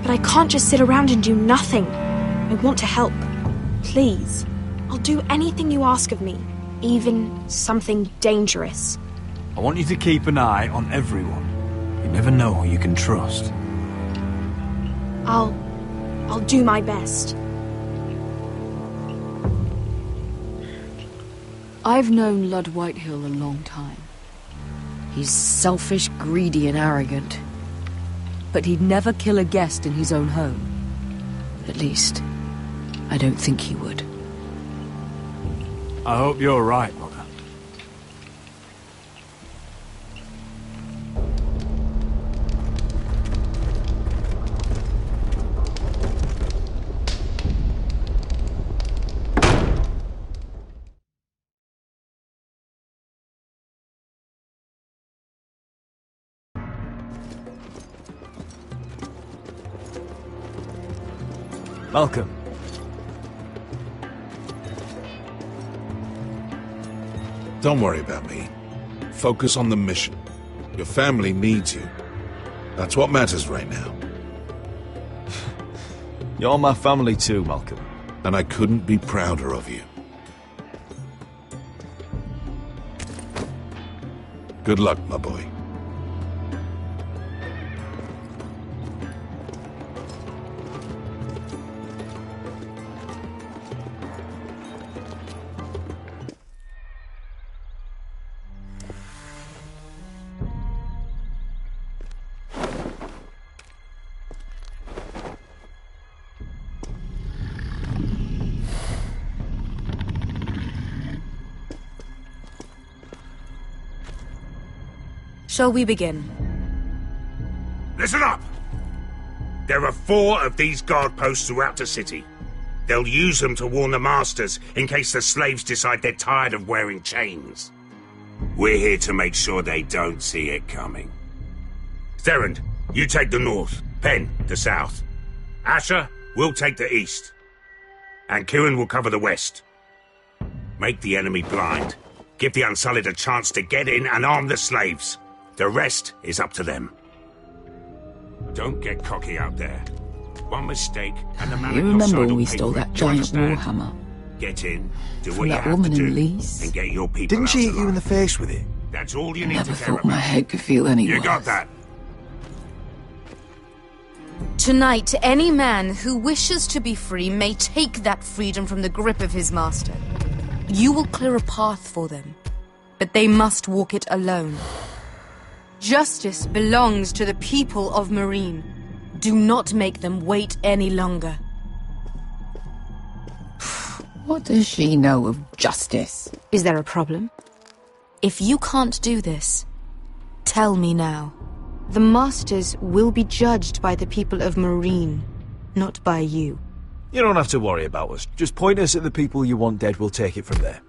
but I can't just sit around and do nothing. I want to help. Please. I'll do anything you ask of me, even something dangerous. I want you to keep an eye on everyone. You never know who you can trust. I'll do my best. I've known Lud Whitehill a long time. He's selfish, greedy, and arrogant. But he'd never kill a guest in his own home. At least, I don't think he would. I hope you're right, Mother. Malcolm. Don't worry about me. Focus on the mission. Your family needs you. That's what matters right now. You're my family too, Malcolm. And I couldn't be prouder of you. Good luck, my boy. Shall we begin? Listen up! There are 4 of these guard posts throughout the city. They'll use them to warn the masters in case the slaves decide they're tired of wearing chains. We're here to make sure they don't see it coming. Therend, you take the north. Penn, the south. Asher, we'll take the east. And Kieran will cover the west. Make the enemy blind. Give the Unsullied a chance to get in and arm the slaves. The rest is up to them. Don't get cocky out there. One mistake and the man You at your remember side when will we pay stole for it. that Do you giant understand? warhammer? Get in, do From what you that have woman to do, in Leeds? and get your people Didn't out she hit alive. you in the face with it? That's all you need Never to care thought my about. head could feel any You worse. got that? Tonight, any man who wishes to be free may take that freedom from the grip of his master. You will clear a path for them, but they must walk it alone. Justice belongs to the people of Marine. Do not make them wait any longer. What does she know of justice? Is there a problem? If you can't do this, tell me now. The Masters will be judged by the people of Marine, not by you. You don't have to worry about us. Just point us at the people you want dead, we'll take it from there.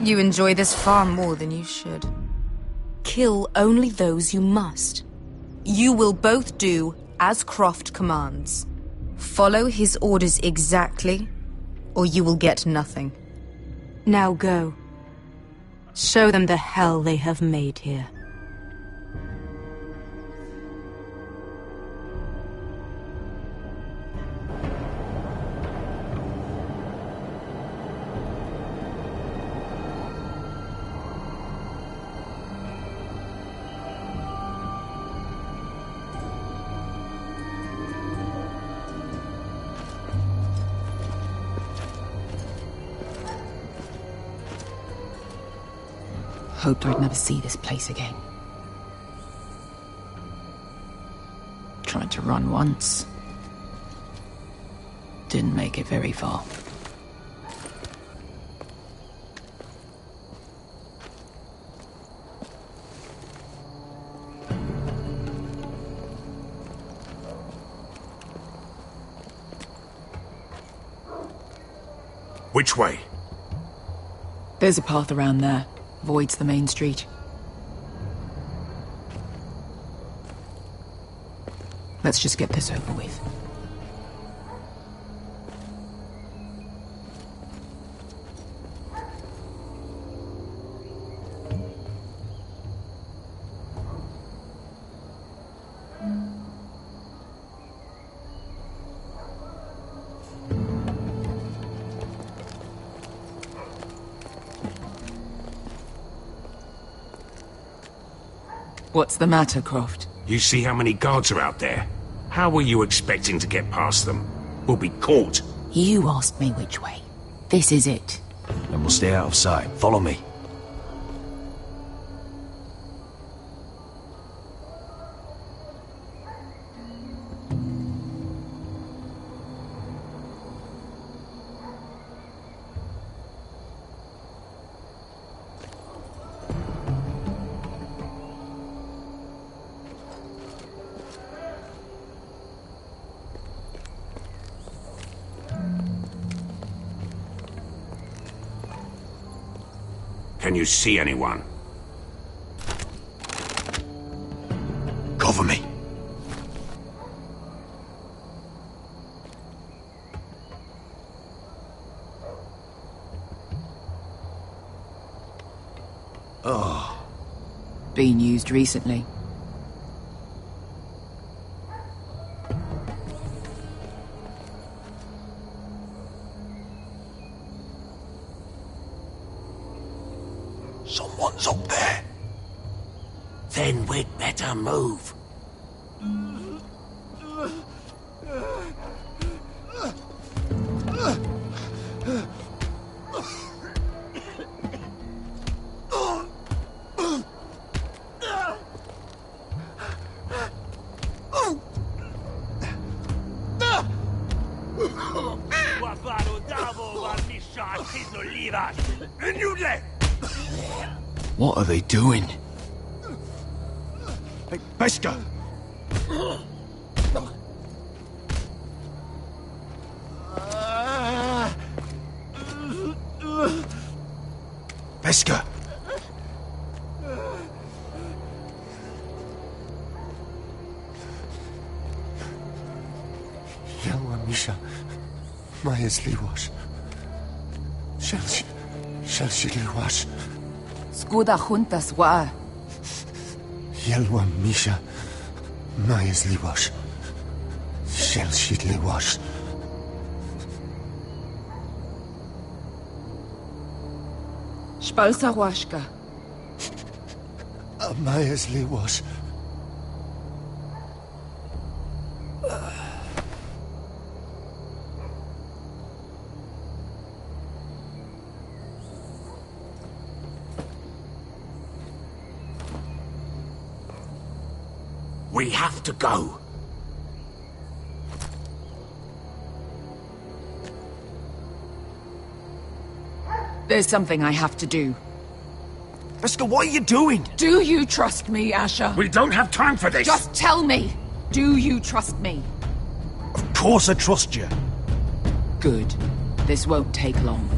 You enjoy this far more than you should. Kill only those you must. You will both do as Croft commands. Follow his orders exactly, or you will get nothing. Now go. Show them the hell they have made here. hoped I'd never see this place again. Tried to run once. Didn't make it very far. Which way? There's a path around there. Voids the main street. Let's just get this over with. What's the matter, Croft? You see how many guards are out there? How were you expecting to get past them? We'll be caught. You asked me which way. This is it. And we'll stay out of sight. Follow me. Can you see anyone? Cover me. Oh. Been used recently. Someone's up there. Then we'd better move. What are they doing? Hey, Beskha! Beskha! Yelwa Misha, Majes Liwash. Shelshi Liwash. Skuda juntas wa. Yelwa Misha, Majes Liwash. Shelshi Liwash. Spalsa washka. Majes Liwash. We have to go. There's something I have to do. Beskha, what are you doing? Do you trust me, Asher? We don't have time for this. Just tell me. Do you trust me? Of course I trust you. Good. This won't take long.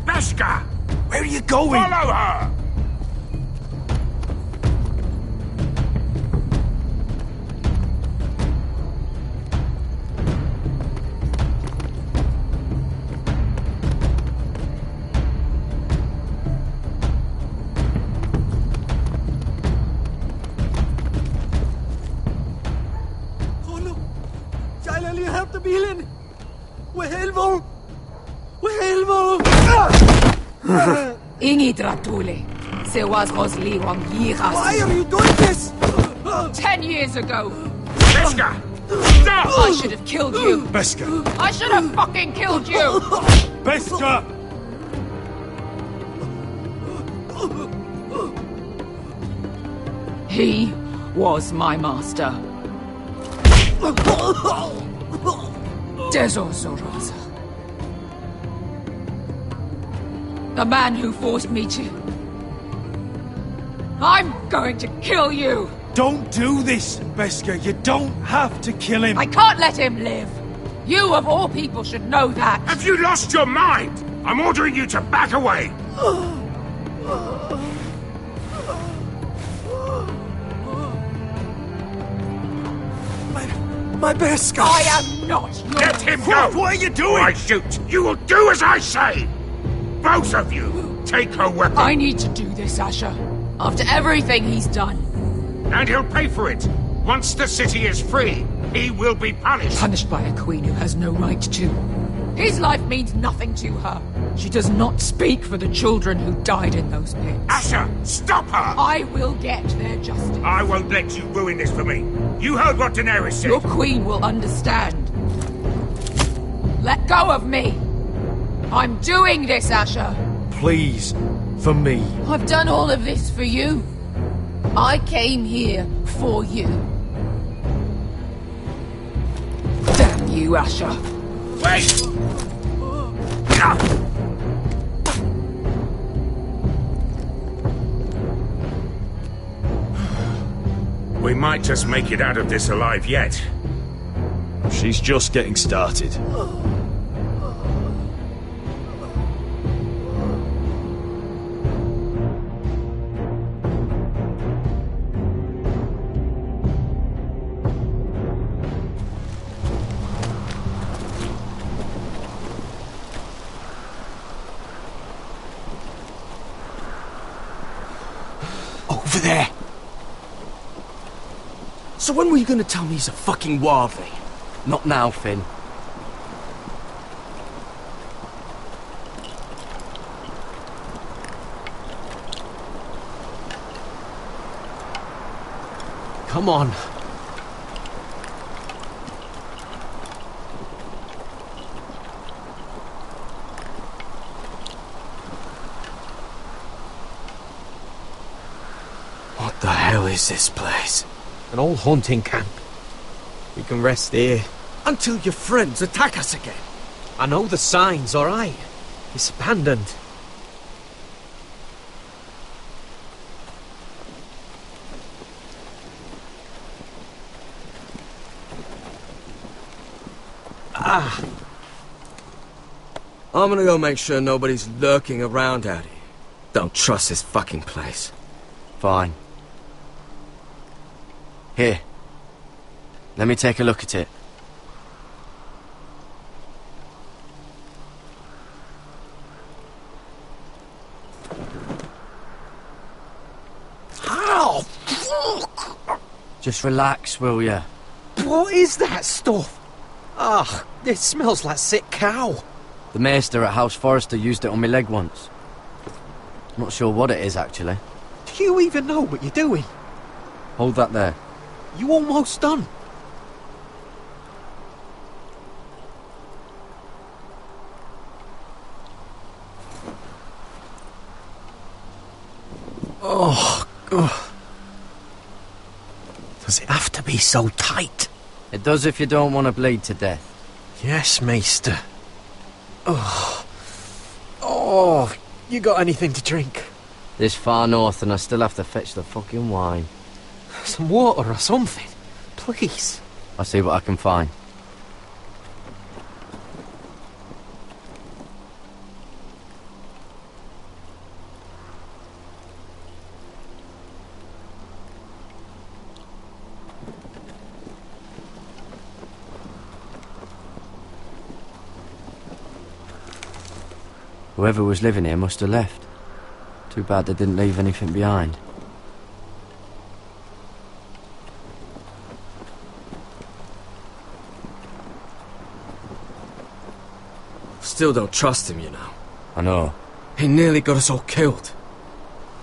Beskha! Where are you going? Follow her! Ingi Dratule. Se was Rosli Wang Yiras. Why are you doing this? 10 years ago. Beskha! Stop! I should have killed you. Beskha! I should have fucking killed you. Beskha! He was my master. Dezor Zoraza. The man who forced me to... I'm going to kill you! Don't do this, Beskha. You don't have to kill him. I can't let him live! You, of all people, should know that! Have you lost your mind? I'm ordering you to back away! My Beskha! I am not your... Let him go! What are you doing? Or I shoot! You will do as I say! Both of you, take her weapon! I need to do this, Asher. After everything he's done. And he'll pay for it! Once the city is free, he will be punished! Punished by a queen who has no right to. His life means nothing to her. She does not speak for the children who died in those pits. Asher, stop her! I will get their justice. I won't let you ruin this for me. You heard what Daenerys said. Your queen will understand. Let go of me! I'm doing this, Asher! Please, for me. I've done all of this for you. I came here for you. Damn you, Asher. Wait! We might just make it out of this alive yet. She's just getting started. Over there! So when were you gonna tell me he's a fucking wildling? Not now, Finn. Come on. What the hell is this place? An old hunting camp. We can rest here. Until your friends attack us again. I know the signs, alright? It's abandoned. I'm gonna go make sure nobody's lurking around out here. Don't trust this fucking place. Fine. Here. Let me take a look at it. Ow! Fuck! Just relax, will ya? What is that stuff? Ah, it smells like sick cow. The maester at House Forrester used it on my leg once. Not sure what it is, actually. Do you even know what you're doing? Hold that there. You almost done. Oh, God. Does it have to be so tight? It does if you don't want to bleed to death. Yes, Maester. Oh. Oh, you got anything to drink? This far north and I still have to fetch the fucking wine. Some water or something, please. I'll see what I can find. Whoever was living here must have left. Too bad they didn't leave anything behind. Still don't trust him, you know. I know. He nearly got us all killed.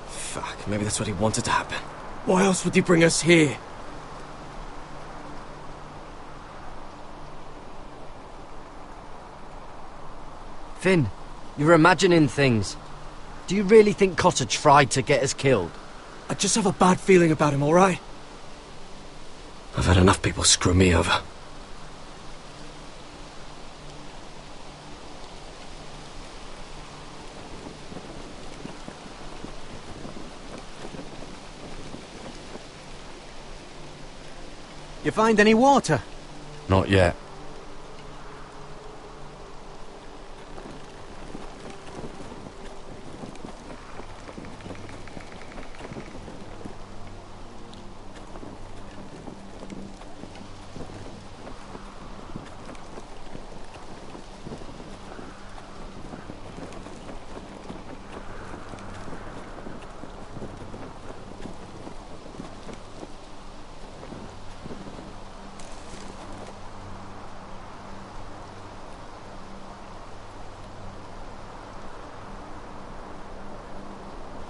Fuck, maybe that's what he wanted to happen. Why else would he bring us here? Finn, you're imagining things. Do you really think Cotter tried to get us killed? I just have a bad feeling about him, alright? I've had enough people screw me over. You find any water? Not yet.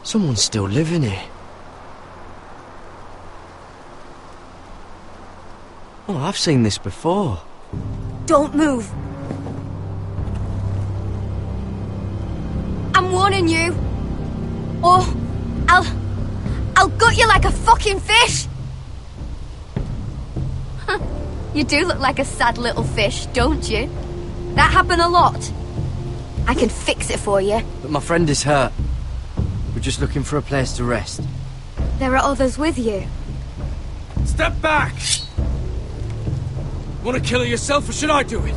Someone's still living here. Oh, I've seen this before. Don't move. I'm warning you. Or I'll gut you like a fucking fish. You do look like a sad little fish, don't you? That happen a lot. I can fix it for you. But my friend is hurt. We're just looking for a place to rest. There are others with you. Step back! Want to kill her yourself, or should I do it?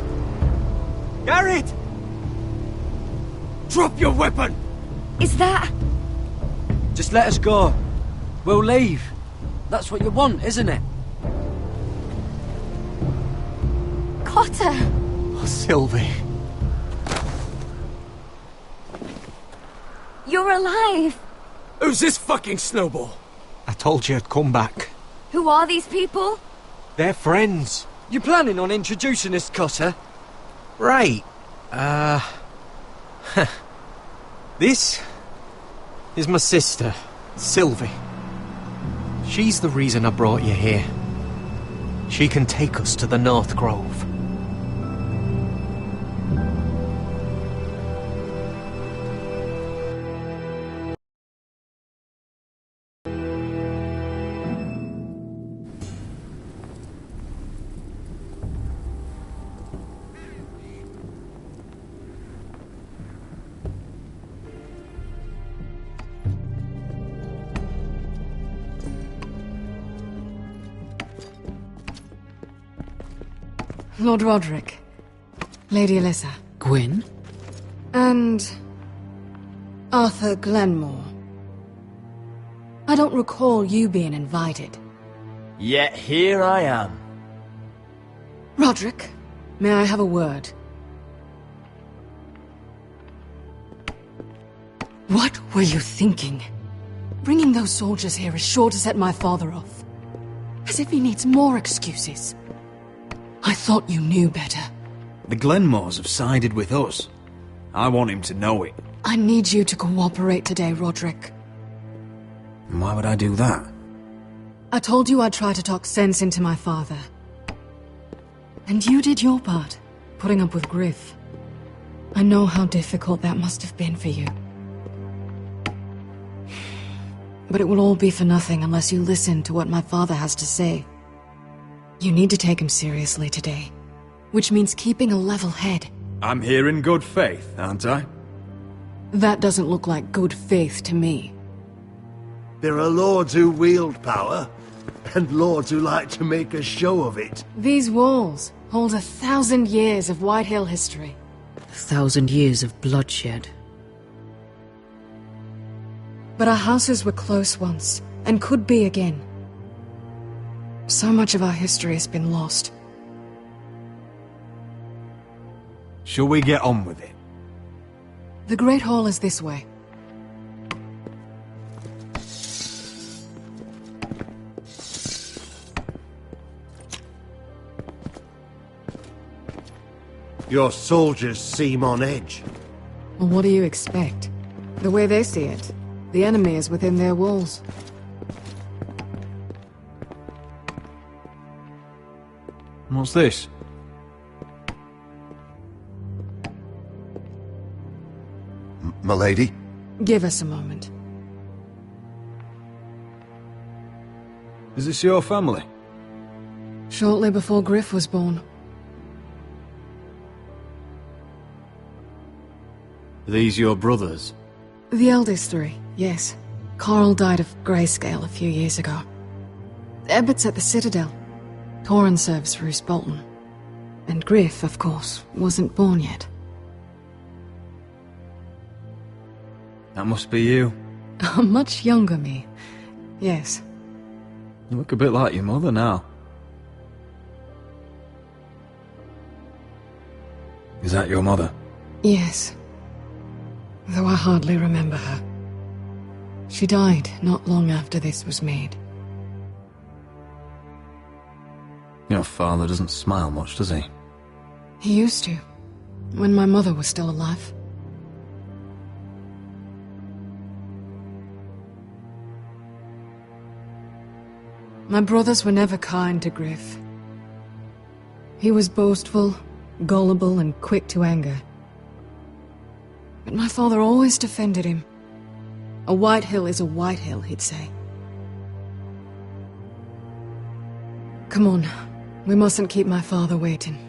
Garrett! Drop your weapon! Is that... Just let us go. We'll leave. That's what you want, isn't it? Cotter! Oh, Sylvie. You're alive! Who's this fucking snowball? I told you I'd come back. Who are these people? They're friends. You planning on introducing us, Cotter? Right. This is my sister, Sylvie. She's the reason I brought you here. She can take us to the North Grove. Lord Roderick, Lady Alyssa. Gwyn? And... Arthur Glenmore. I don't recall you being invited. Yet here I am. Roderick, may I have a word? What were you thinking? Bringing those soldiers here is sure to set my father off. As if he needs more excuses. I thought you knew better. The Glenmores have sided with us. I want him to know it. I need you to cooperate today, Roderick. And why would I do that? I told you I'd try to talk sense into my father. And you did your part, putting up with Griff. I know how difficult that must have been for you. But it will all be for nothing unless you listen to what my father has to say. You need to take him seriously today, which means keeping a level head. I'm here in good faith, aren't I? That doesn't look like good faith to me. There are lords who wield power, and lords who like to make a show of it. These walls hold 1,000 years of Whitehill history. 1,000 years of bloodshed. But our houses were close once, and could be again. So much of our history has been lost. Shall we get on with it? The Great Hall is this way. Your soldiers seem on edge. Well, what do you expect? The way they see it, the enemy is within their walls. What's this? Milady? Give us a moment. Is this your family? Shortly before Griff was born. Are these your brothers? The eldest three, yes. Carl died of grayscale a few years ago. Ebbert's at the Citadel. Torrin serves Roose Bolton. And Griff, of course, wasn't born yet. That must be you. A much younger me. Yes. You look a bit like your mother now. Is that your mother? Yes. Though I hardly remember her. She died not long after this was made. Your father doesn't smile much, does he? He used to, when my mother was still alive. My brothers were never kind to Griff. He was boastful, gullible, and quick to anger. But my father always defended him. A White Hill is a White Hill, he'd say. Come on, we mustn't keep my father waiting.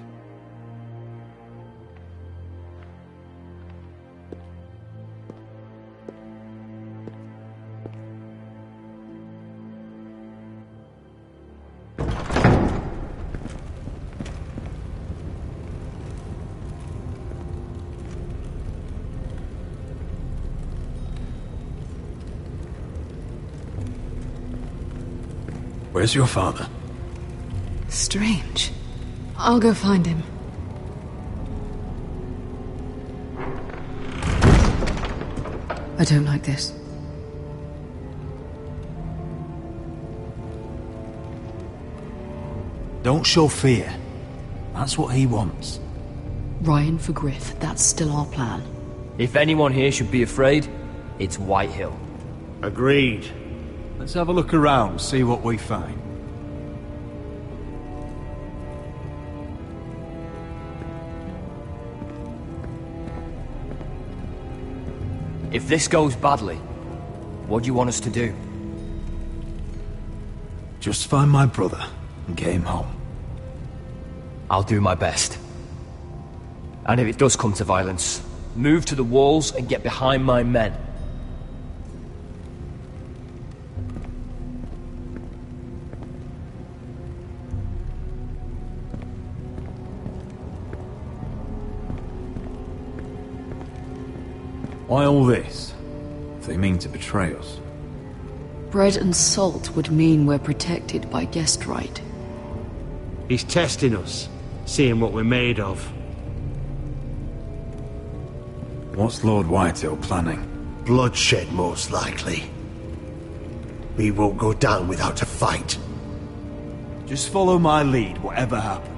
Where's your father? Strange. I'll go find him. I don't like this. Don't show fear. That's what he wants. Ryan for Griff, that's still our plan. If anyone here should be afraid, it's White Hill. Agreed. Let's have a look around, see what we find. If this goes badly, what do you want us to do? Just find my brother and get him home. I'll do my best. And if it does come to violence, move to the walls and get behind my men. Why all this? If they mean to betray us. Bread and salt would mean we're protected by guest right. He's testing us, seeing what we're made of. What's Lord Whitehill planning? Bloodshed, most likely. We won't go down without a fight. Just follow my lead, whatever happens.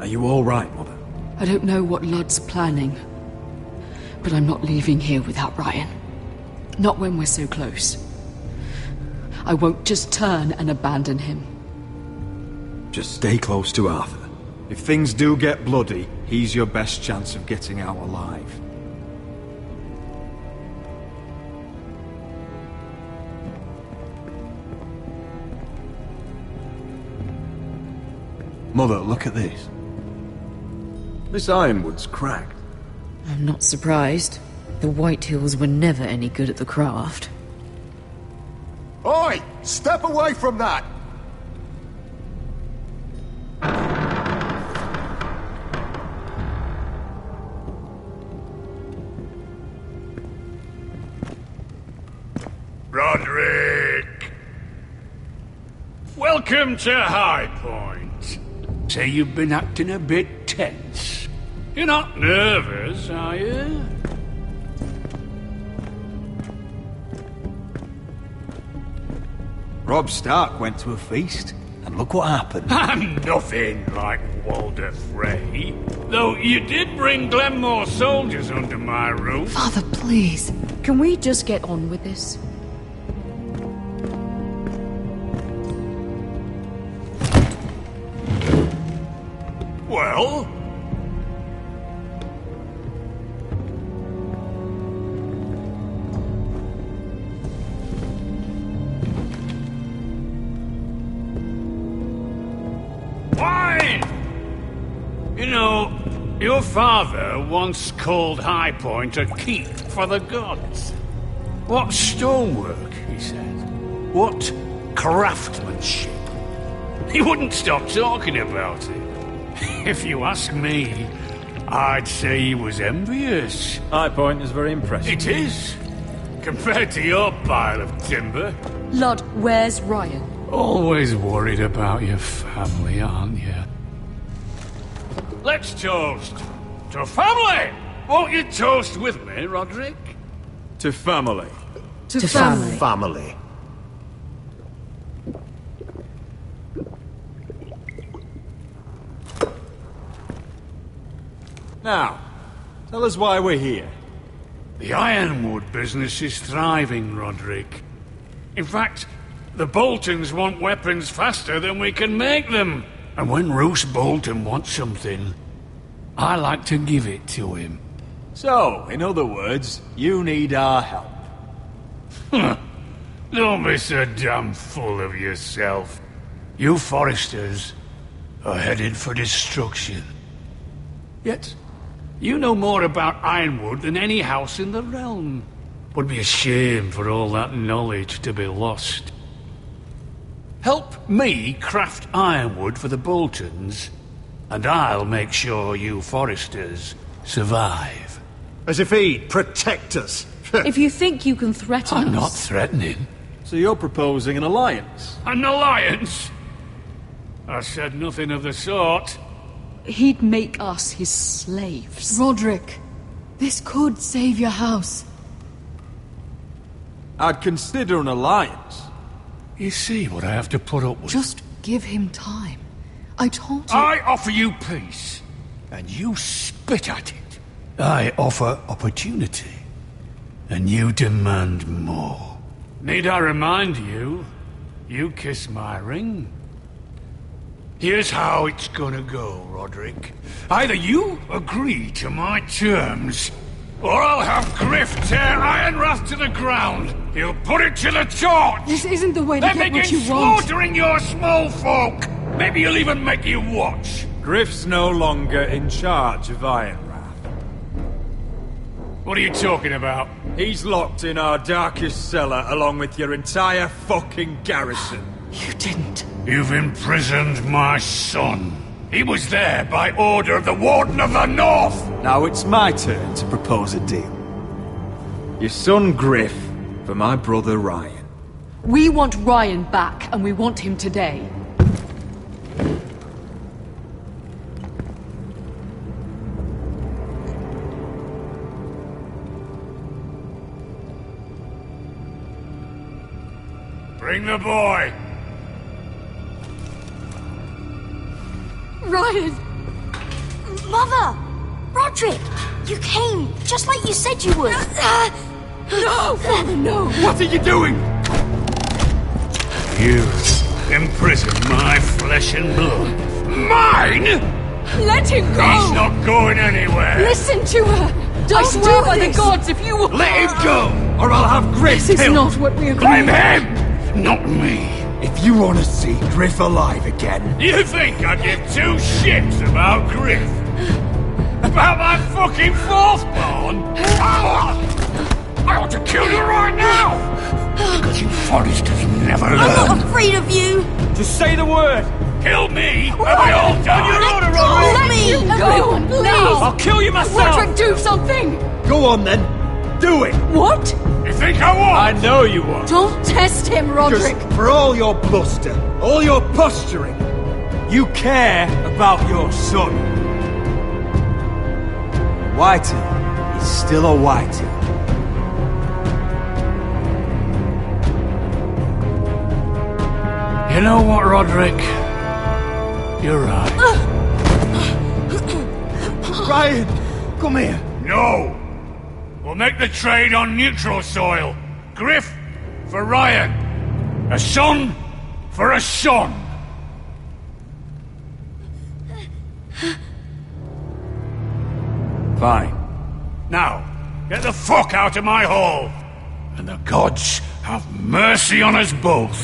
Are you all right, Mother? I don't know what Ludd's planning, but I'm not leaving here without Ryan. Not when we're so close. I won't just turn and abandon him. Just stay close to Arthur. If things do get bloody, he's your best chance of getting out alive. Mother, look at this. This ironwood's cracked. I'm not surprised. The Whitehills were never any good at the craft. Oi! Step away from that! Roderick! Welcome to High Point. Say you've been acting a bit tense. You're not nervous, are you? Robb Stark went to a feast, and look what happened. I'm nothing like Walder Frey. Though you did bring Glenmore soldiers under my roof. Father, please. Can we just get on with this? Well? Wine! You know, your father once called High Point a keep for the gods. What stonework, he said. What craftsmanship. He wouldn't stop talking about it. If you ask me, I'd say he was envious. High Point is very impressive. It is. Compared to your pile of timber. Lord, where's Ryan? Always worried about your family, aren't you? Let's toast. To family! Won't you toast with me, Roderick? To family. To family. Family. Now, tell us why we're here. The ironwood business is thriving, Roderick. In fact, the Boltons want weapons faster than we can make them. And when Roose Bolton wants something, I like to give it to him. So, in other words, you need our help. Don't be so damn full of yourself. You Foresters are headed for destruction. Yet, you know more about Ironwood than any house in the realm. Would be a shame for all that knowledge to be lost. Help me craft ironwood for the Boltons, and I'll make sure you Foresters survive. As if he'd protect us. If you think you can threaten us... I'm not threatening. So you're proposing an alliance? An alliance? I said nothing of the sort. He'd make us his slaves. Roderick, this could save your house. I'd consider an alliance. You see what I have to put up with? Just give him time. I told you... I offer you peace, and you spit at it. I offer opportunity, and you demand more. Need I remind you, you kiss my ring? Here's how it's gonna go, Roderick. Either you agree to my terms, or I'll have Griff tear Ironrath to the ground. He'll put it to the torch. This isn't the way to then get what begin you want. slaughtering your small folk. Maybe he'll even make you watch. Griff's no longer in charge of Ironrath. What are you talking about? He's locked in our darkest cellar along with your entire fucking garrison. You didn't. You've imprisoned my son. He was there by order of the Warden of the North! Now it's my turn to propose a deal. Your son Griff for my brother Ryan. We want Ryan back, and we want him today. Bring the boy! Ryan! Mother! Roderick! You came, just like you said you would. No! Father, no! What are you doing? You imprison my flesh and blood. Mine?! Let him go! He's not going anywhere! Listen to her! I swear by the gods, if you... Let him go, or I'll have Griff This is killed! not what we agreed. Blame him, not me! If you want to see Griff alive again... You think I give two shits about Griff? About my fucking fourth born? I ought to kill you right now! Because you Foresters never learn. I'm not afraid of you! Just say the word! Kill me, and we all die! Let me go! Everyone, please! I'll kill you myself! Roderick, do something! Go on then! Do it! What? You think I won't? I know you won't! Don't test him, Roderick! Just for all your bluster, all your posturing, you care about your son. Whitehill is still a Whitehill. You know what, Roderick? You're right. Ryan, come here. No! We'll make the trade on neutral soil. Griff for Ryan. A son for a son. Fine. Now, get the fuck out of my hall! And the gods have mercy on us both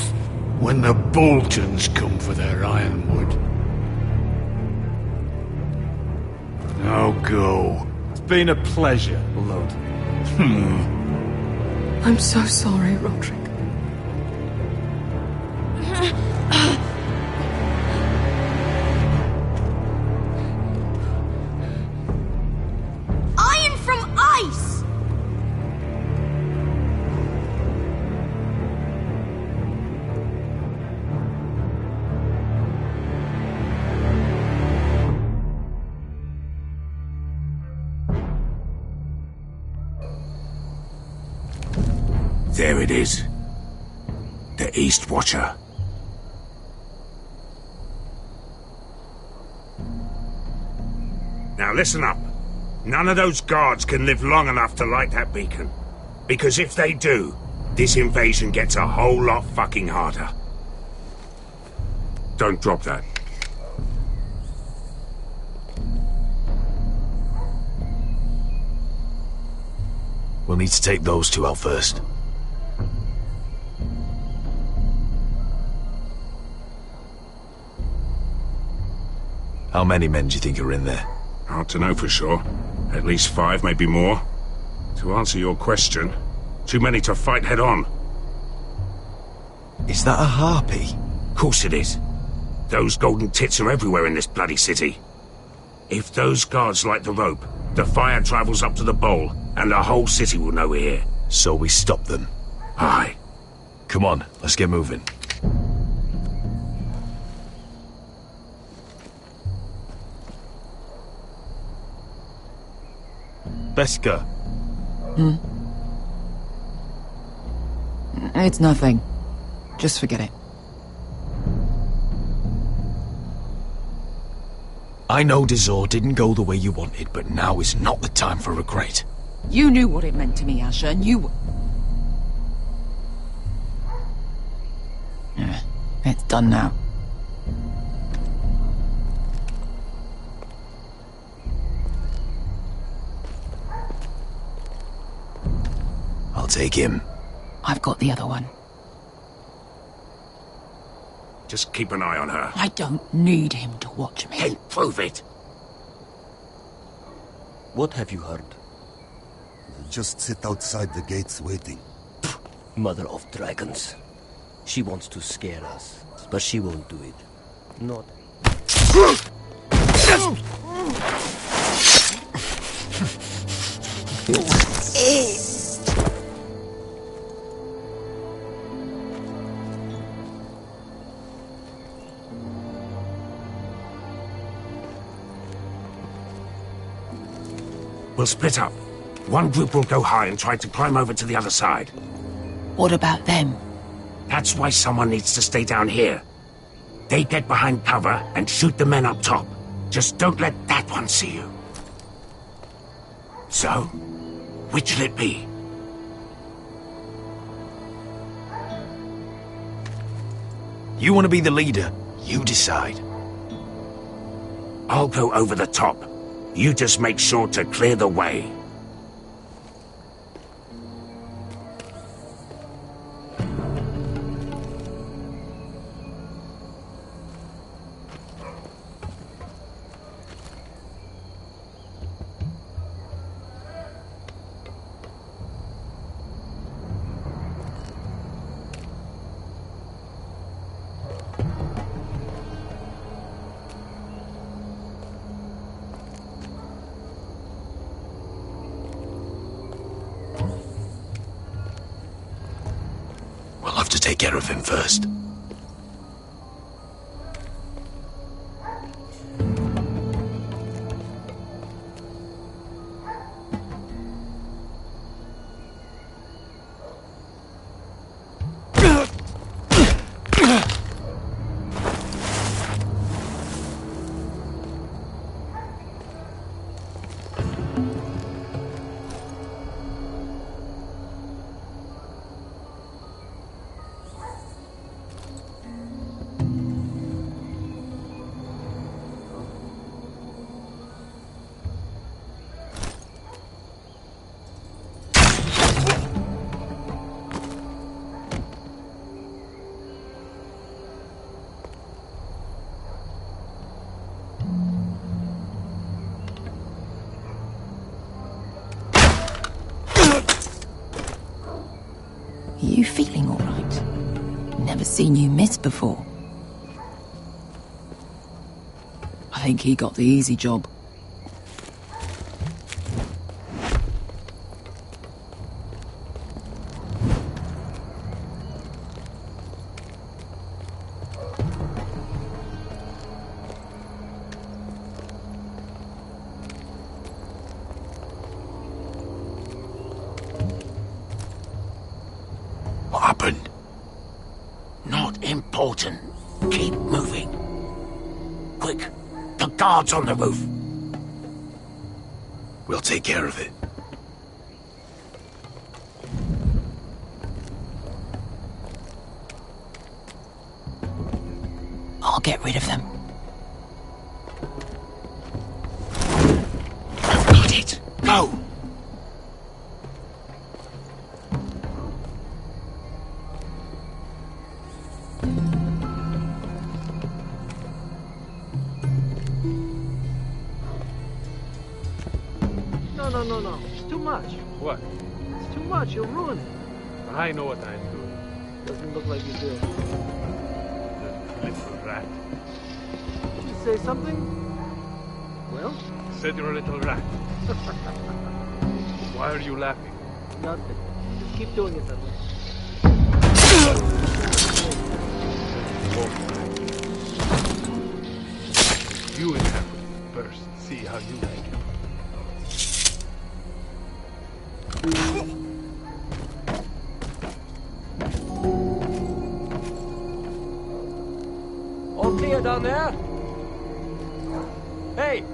when the Boltons come for their ironwood. Now go. It's been a pleasure, Lud. I'm so sorry, Roderick. Iron from ice! There it is. The East Watcher. Now listen up. None of those guards can live long enough to light that beacon. Because if they do, this invasion gets a whole lot fucking harder. Don't drop that. We'll need to take those two out first. How many men do you think are in there? Hard to know for sure. At least 5, maybe more. To answer your question, too many to fight head on. Is that a harpy? Of course it is. Those golden tits are everywhere in this bloody city. If those guards light the rope, the fire travels up to the bowl, and the whole city will know we're here. So we stop them. Aye. Come on, let's get moving. Beska. It's nothing. Just forget it. I know Dazor didn't go the way you wanted, but now is not the time for regret. You knew what it meant to me, Asher, and you... Yeah, it's done now. I'll take him. I've got the other one. Just keep an eye on her. I don't need him to watch me. Then prove it. What have you heard? Just sit outside the gates waiting. Mother of dragons. She wants to scare us, but she won't do it. Not. We'll split up. One group will go high and try to climb over to the other side. What about them? That's why someone needs to stay down here. They get behind cover and shoot the men up top. Just don't let that one see you. So, which'll it be? You want to be the leader? You decide. I'll go over the top. You just make sure to clear the way. We'll have to take care of him first. you feeling all right? Never seen you miss before. I think he got the easy job. What happened? Not important. Keep moving. Quick, the guards on the roof. We'll take care of it. I'll get rid of them. I've got it. Go! No. It's too much. What? It's too much. You'll ruin it. I know what I'm doing. Doesn't look like you do. The little rat. Did you say something? Well? Said you're a little rat. Why are you laughing? Nothing. Just keep doing it that way. You inhabit first. See how you like it. All clear down there? Hey,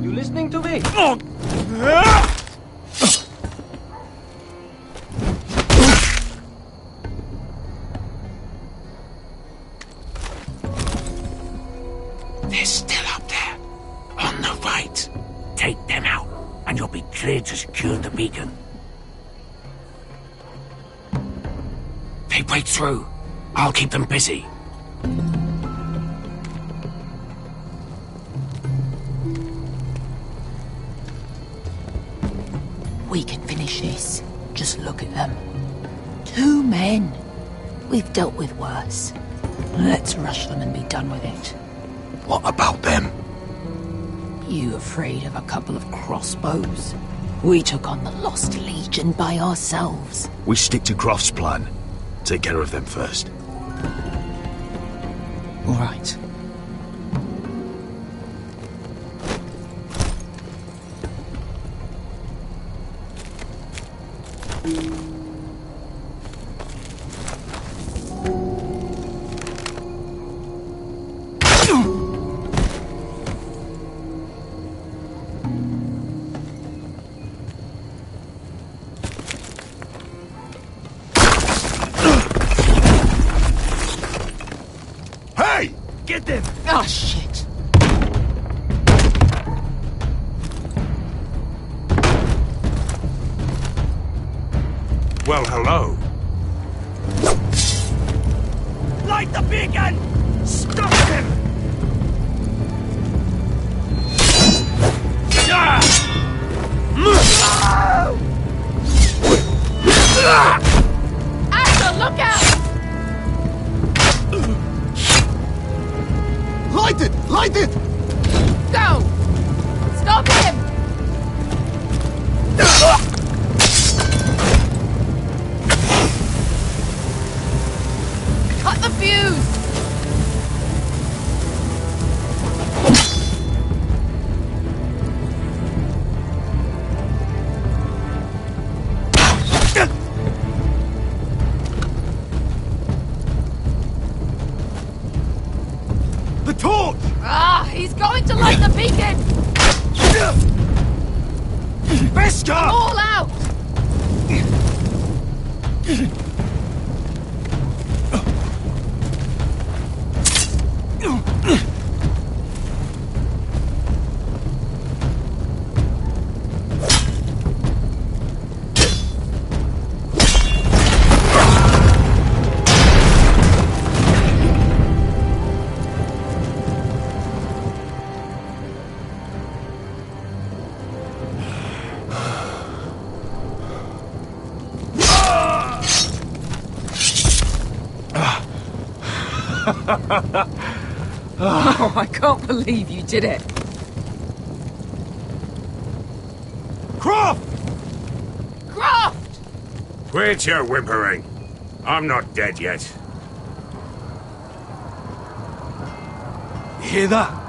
you listening to me? They're still up there. On the right. Take them out, and you'll be cleared to secure the beacon. They break through. I'll keep them busy. We can finish this. Just look at them. 2 men. We've dealt with worse. Let's rush them and be done with it. What about them? You afraid of a couple of crossbows? We took on the Lost Legion by ourselves. We stick to Croft's plan. Take care of them first. All right. Hey! Get them! Oh, shit. Well, hello. Light the beacon! Stop him! Axel, look out! Light it! Light it! Go! Stop him! Cut the fuse! The torch! Ah, he's going to light the beacon! Bester! All out! Oh, I can't believe you did it. Croft! Croft! Quit your whimpering. I'm not dead yet. You hear that?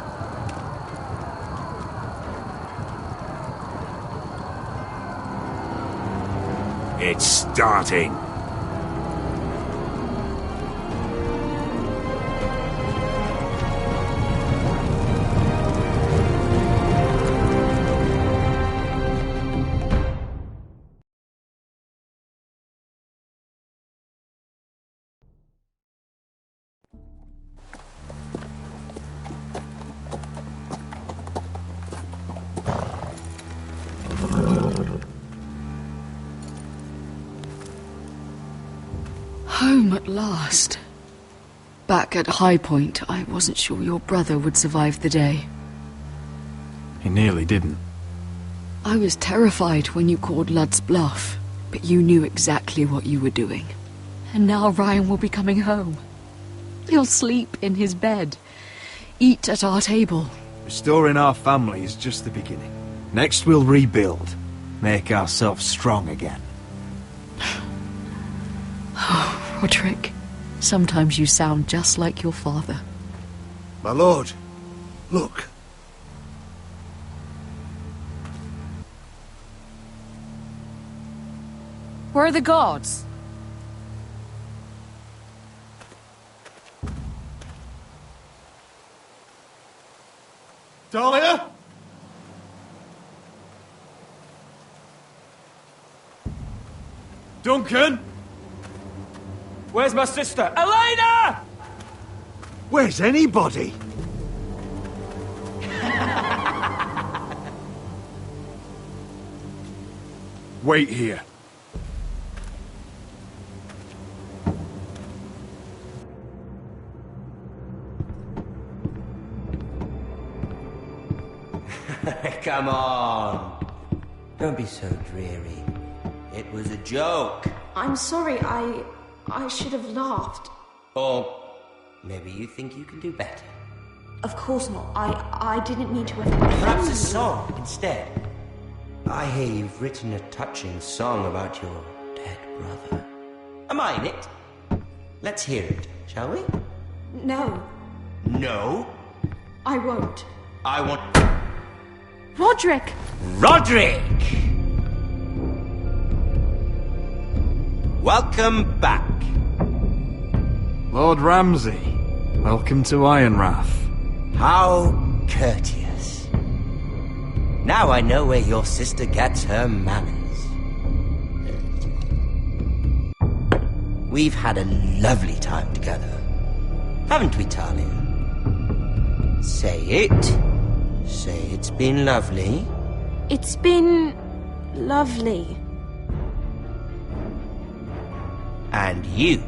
It's starting. Home at last. Back at High Point, I wasn't sure your brother would survive the day. He nearly didn't. I was terrified when you called Ludd's bluff, but you knew exactly what you were doing. And now Ryan will be coming home. He'll sleep in his bed, eat at our table. Restoring our family is just the beginning. Next we'll rebuild, make ourselves strong again. Oh, Roderick, sometimes you sound just like your father. My lord, look. Where are the guards? Dahlia? Duncan? Where's my sister? Elena! Where's anybody? Wait here. Come on. Don't be so dreary. It was a joke. I'm sorry, I should have laughed. Or maybe you think you can do better. Of course not. I didn't mean to offend Perhaps you. a song instead. I hear you've written a touching song about your dead brother. Am I in it? Let's hear it, shall we? No, No. I won't. I want... Roderick! Roderick! Welcome back. Lord Ramsay, welcome to Ironrath. How courteous. Now I know where your sister gets her manners. We've had a lovely time together. Haven't we, Talia? Say it. Say it's been lovely. It's been lovely. And you.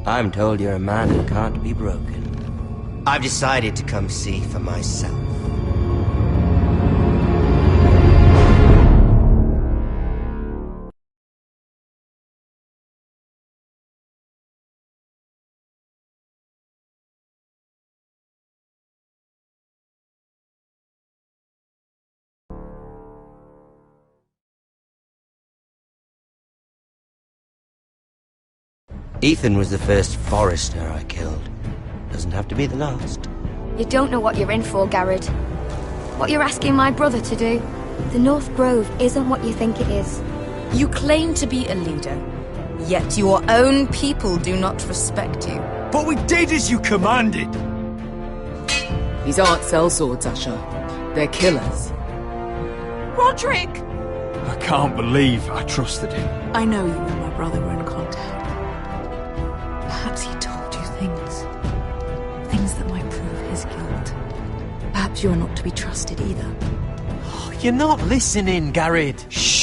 I'm told you're a man who can't be broken. I've decided to come see for myself. Ethan was the first Forrester I killed. Doesn't have to be the last. You don't know what you're in for, Garrett. What you're asking my brother to do. The North Grove isn't what you think it is. You claim to be a leader, yet your own people do not respect you. But we did as you commanded! These aren't sellswords, Usher. They're killers. Roderick! I can't believe I trusted him. I know you and my brother were in contact. Perhaps he told you things. Things that might prove his guilt. Perhaps you're not to be trusted either. Oh, you're not listening, Garrett. Shh!